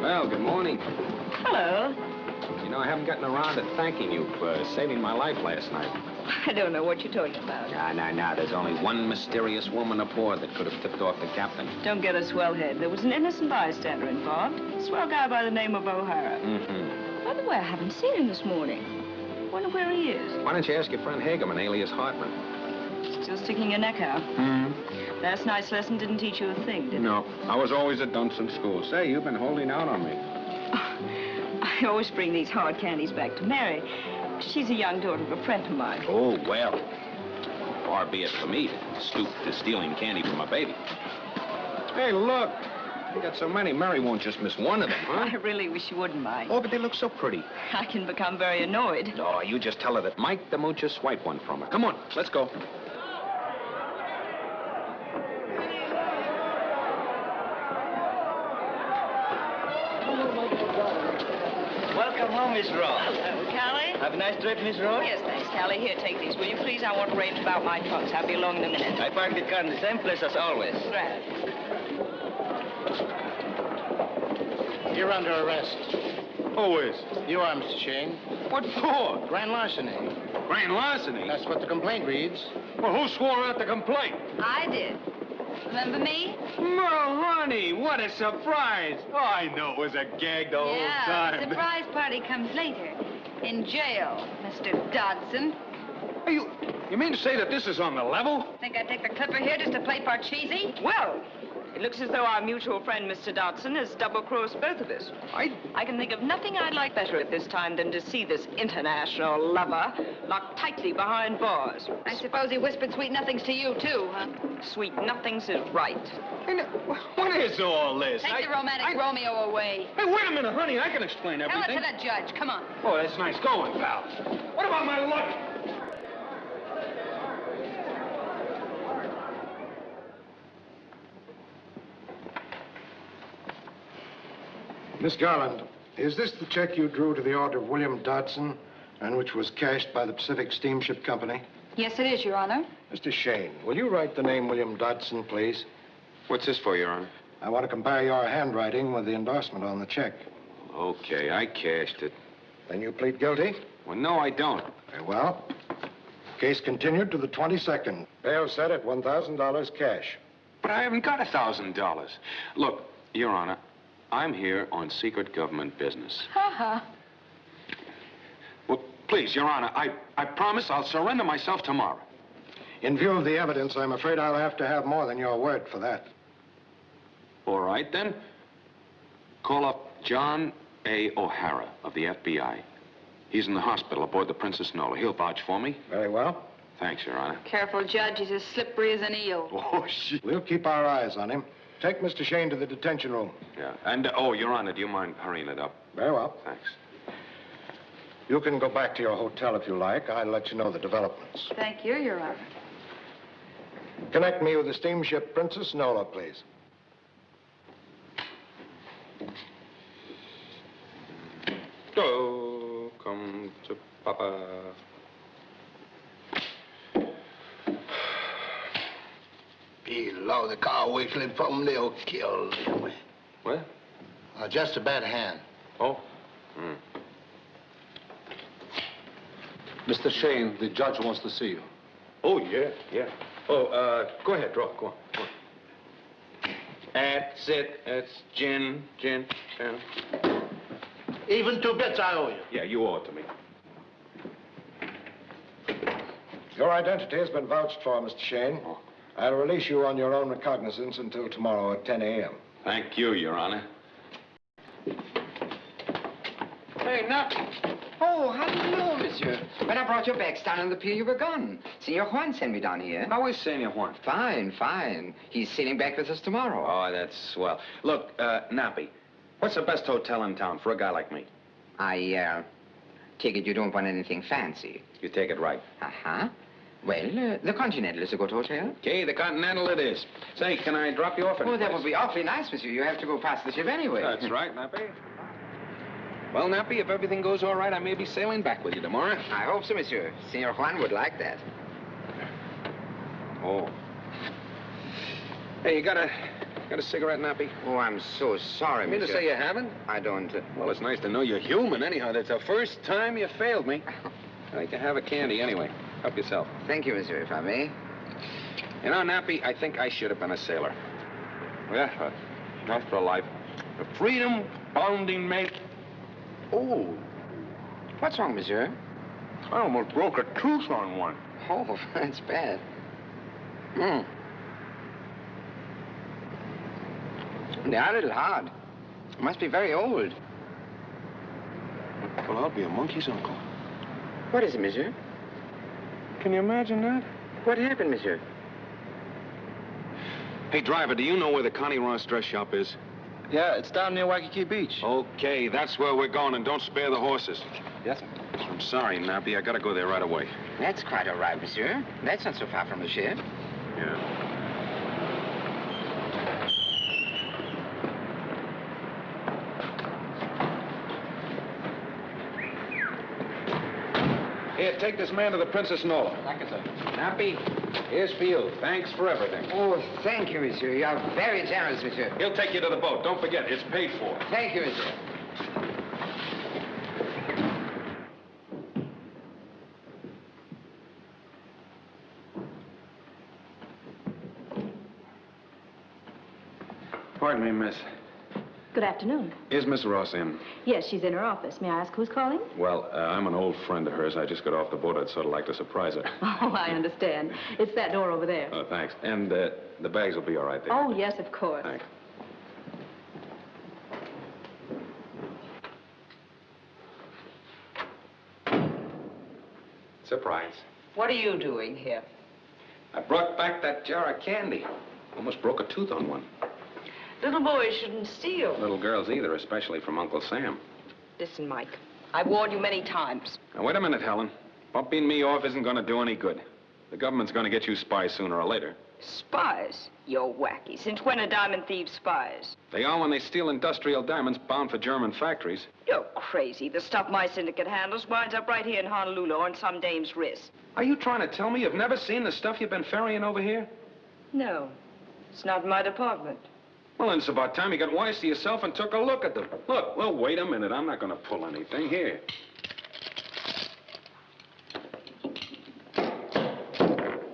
Well, good morning. Hello. You know, I haven't gotten around to thanking you for saving my life last night. I don't know what you're talking about. Nah. There's only one mysterious woman aboard that could have tipped off the captain. Don't get a swell head. There was an innocent bystander involved. A swell guy by the name of O'Hara. Mm-hmm. By the way, I haven't seen him this morning. Wonder where he is. Why don't you ask your friend Hageman, alias Hartman? Still sticking your neck out. Hmm. Last night's lesson didn't teach you a thing, did it? No. I was always a dunce in school. Say, you've been holding out on me. I always bring these hard candies back to Mary. She's a young daughter of a friend of mine. Oh, well. Far be it for me to stoop to stealing candy from a baby. Hey, look. You got so many, Mary won't just miss one of them, huh? I really wish you wouldn't mind. Oh, but they look so pretty. I can become very annoyed. Oh, you just tell her that Mike the Moocher swiped one from her. Come on, let's go. Welcome home, Miss Ross. Callie? Have a nice trip, Miss Ross? Yes, thanks, Callie. Here, take these, will you please? I want to arrange about my trunks. I'll be along in a minute. I parked the car in the same place as always. Right. You're under arrest. Who is? You are, Mr. Shayne. What for? Grand larceny. Grand larceny? That's what the complaint reads. Well, who swore out the complaint? I did. Remember me? Oh, honey, what a surprise. Oh, I know it was a gag the whole Yeah, time. the surprise party comes later. In jail, Mr. Dodson. You mean to say that this is on the level? Think I'd take the clipper here just to play Parcheesi? Well, It looks as though our mutual friend, Mr. Dodson, has double-crossed both of us. I can think of nothing I'd like better at this time than to see this international lover locked tightly behind bars. I suppose he whispered sweet nothings to you, too, huh? Sweet nothings is right. What is all this? Take the romantic Romeo away. Hey, wait a minute, honey. I can explain Tell everything. it to the judge. Come on. Oh, that's nice going, pal. What about my luggage? Miss Garland, is this the check you drew to the order of William Dodson and which was cashed by the Pacific Steamship Company? Yes, it is, Your Honor. Mr. Shayne, will you write the name William Dodson, please? What's this for, Your Honor? I want to compare your handwriting with the endorsement on the check. Okay, I cashed it. Then you plead guilty? Well, no, I don't. Very well. Case continued to the 22nd. Bail set at $1,000 cash. But I haven't got $1,000. Look, Your Honor, I'm here on secret government business. Ha-ha. Well, please, Your Honor, I promise I'll surrender myself tomorrow. In view of the evidence, I'm afraid I'll have to have more than your word for that. All right, then. Call up John A. O'Hara of the FBI. He's in the hospital aboard the Princess Nola. He'll vouch for me. Very well. Thanks, Your Honor. Careful, Judge. He's as slippery as an eel. Oh, shit. We'll keep our eyes on him. Take Mr. Shayne to the detention room. Yeah. And, oh, Your Honor, do you mind hurrying it up? Very well. Thanks. You can go back to your hotel if you like. I'll let you know the developments. Thank you, Your Honor. Connect me with the steamship Princess Nola, please. Oh, come to Papa. Below the car whistling from they'll kill me. What? Just a bad hand. Oh. Mr. Shayne, the judge wants to see you. Oh, yeah. Oh, go ahead, draw. Go on. That's it. That's gin. Even 2 bits I owe you. Yeah, you owe it to me. Your identity has been vouched for, Mr. Shayne. Oh. I'll release you on your own recognizance until tomorrow at 10 a.m. Thank you, Your Honor. Hey, Nup. Oh, hello, monsieur. When I brought your bags down on the pier, you were gone. Senor Juan sent me down here. How is Senor Juan? Fine. He's sailing back with us tomorrow. Oh, that's swell. Look, Nappy, what's the best hotel in town for a guy like me? I, take it you don't want anything fancy. You take it right. Uh-huh. Well, the Continental is a good hotel. Okay, the Continental it is. Say, can I drop you off at Oh, that would be awfully nice, monsieur. You have to go past the ship anyway. That's right, Nappy. Well, Nappy, if everything goes all right, I may be sailing back with you tomorrow. I hope so, monsieur. Senor Juan would like that. Oh. Hey, you got a cigarette, Nappy? Oh, I'm so sorry, You mean to monsieur. say you haven't? I don't. Well, it's nice to know you're human, anyhow. That's the first time you failed me. I like to have a candy anyway. Help yourself. Thank you, monsieur, if I may. You know, Nappy, I think I should have been a sailor. Yeah, after life. A freedom-bounding mate. Oh. What's wrong, monsieur? I almost broke a tooth on one. Oh, that's bad. They are a little hard. Must be very old. Well, I'll be a monkey's uncle. What is it, monsieur? Can you imagine that? What happened, monsieur? Hey, driver, do you know where the Connie Ross dress shop is? Yeah, it's down near Waikiki Beach. Okay, that's where we're going, and don't spare the horses. Yes, sir. I'm sorry, Nappy. I gotta go there right away. That's quite all right, monsieur. That's not so far from the ship. Yeah. Here, take this man to the Princess Nola. Thank you, sir. Nappy, here's for you. Thanks for everything. Oh, thank you, monsieur. You are very generous, monsieur. He'll take you to the boat. Don't forget, it's paid for. Thank you, monsieur. Pardon me, miss. Good afternoon. Is Miss Ross in? Yes, she's in her office. May I ask who's calling? Well, I'm an old friend of hers. I just got off the boat. I'd sort of like to surprise her. Oh, I understand. It's that door over there. Oh, thanks. And the bags will be all right there. Oh, yes, of course. Thanks. Surprise. What are you doing here? I brought back that jar of candy. Almost broke a tooth on one. Little boys shouldn't steal. Little girls either, especially from Uncle Sam. Listen, Mike, I've warned you many times. Now, wait a minute, Helen. Bumping me off isn't going to do any good. The government's going to get you spies sooner or later. Spies? You're wacky. Since when are diamond thieves spies? They are when they steal industrial diamonds bound for German factories. You're crazy. The stuff my syndicate handles winds up right here in Honolulu on some dame's wrist. Are you trying to tell me you've never seen the stuff you've been ferrying over here? No, it's not my department. Well, then it's about time you got wise to yourself and took a look at them. Look, well, wait a minute. I'm not going to pull anything. Here.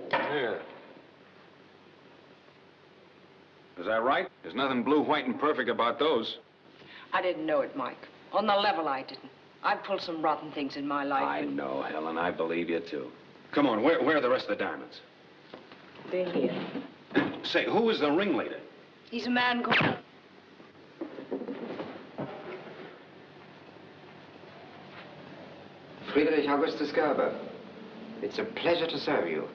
There. Is that right? There's nothing blue, white, and perfect about those. I didn't know it, Mike. On the level, I didn't. I've pulled some rotten things in my life. I know, Helen. I believe you, too. Come on, where are the rest of the diamonds? They're here. Say, who was the ringleader? He's a man called... Friedrich Augustus Gerber. It's a pleasure to serve you.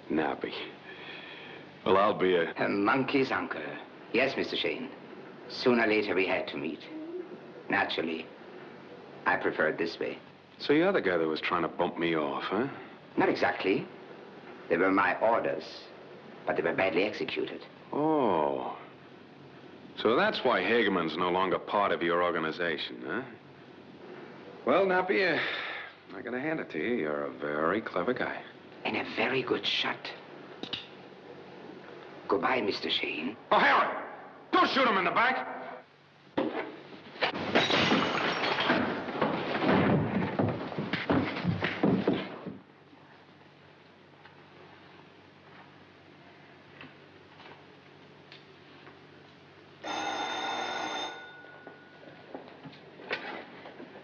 Nappy. Well, I'll be a monkey's uncle. Yes, Mr. Shayne. Sooner or later we had to meet. Naturally, I prefer it this way. So you're the guy that was trying to bump me off, huh? Not exactly. They were my orders, but they were badly executed. Oh. So that's why Hageman's no longer part of your organization, huh? Well, Nappy, I gotta hand it to you. You're a very clever guy. And a very good shot. Goodbye, Mr. Shayne. Oh, Harry! Don't shoot him in the back!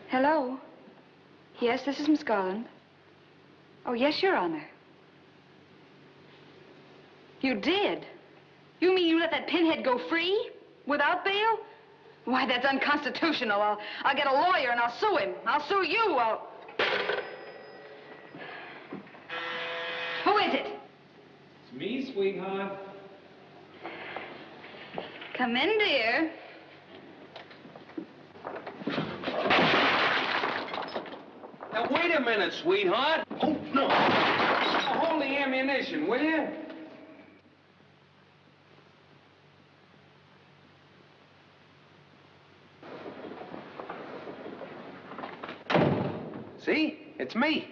Hello? Yes, this is Miss Garland. Oh, yes, Your Honor. You did? You mean you let that pinhead go free? Without bail? Why, that's unconstitutional. I'll get a lawyer and I'll sue him. I'll sue you. Who is it? It's me, sweetheart. Come in, dear. Now, wait a minute, sweetheart. Oh, no. Hold the ammunition, will you? See? It's me.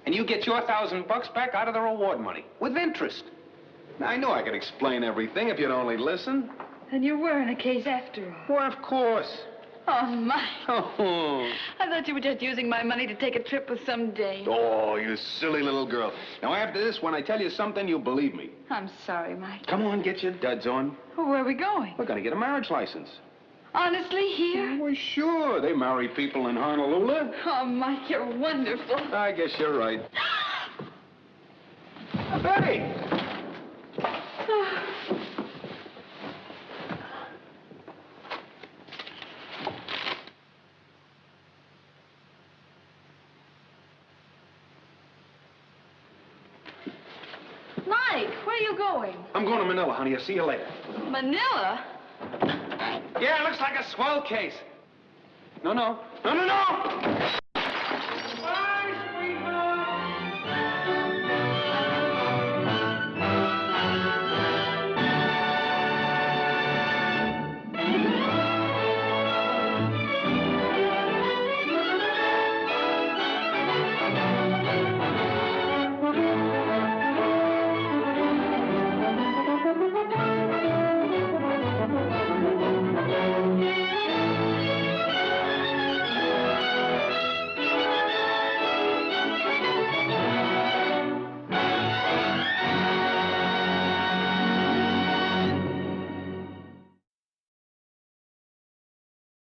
And you get your $1,000 back out of the reward money, with interest. Now, I knew I could explain everything if you'd only listen. And you were in a case after all. Well, of course. Oh, Mike. Oh. I thought you were just using my money to take a trip with some dame. Oh, you silly little girl. Now, after this, when I tell you something, you'll believe me. I'm sorry, Mike. Come on, get your duds on. Well, where are we going? We're going to get a marriage license. Honestly, here? Well, sure. They marry people in Honolulu. Oh, Mike, you're wonderful. I guess you're right. Betty! Mike, where are you going? I'm going to Manila, honey. I'll see you later. Manila? Yeah, it looks like a swell case. No.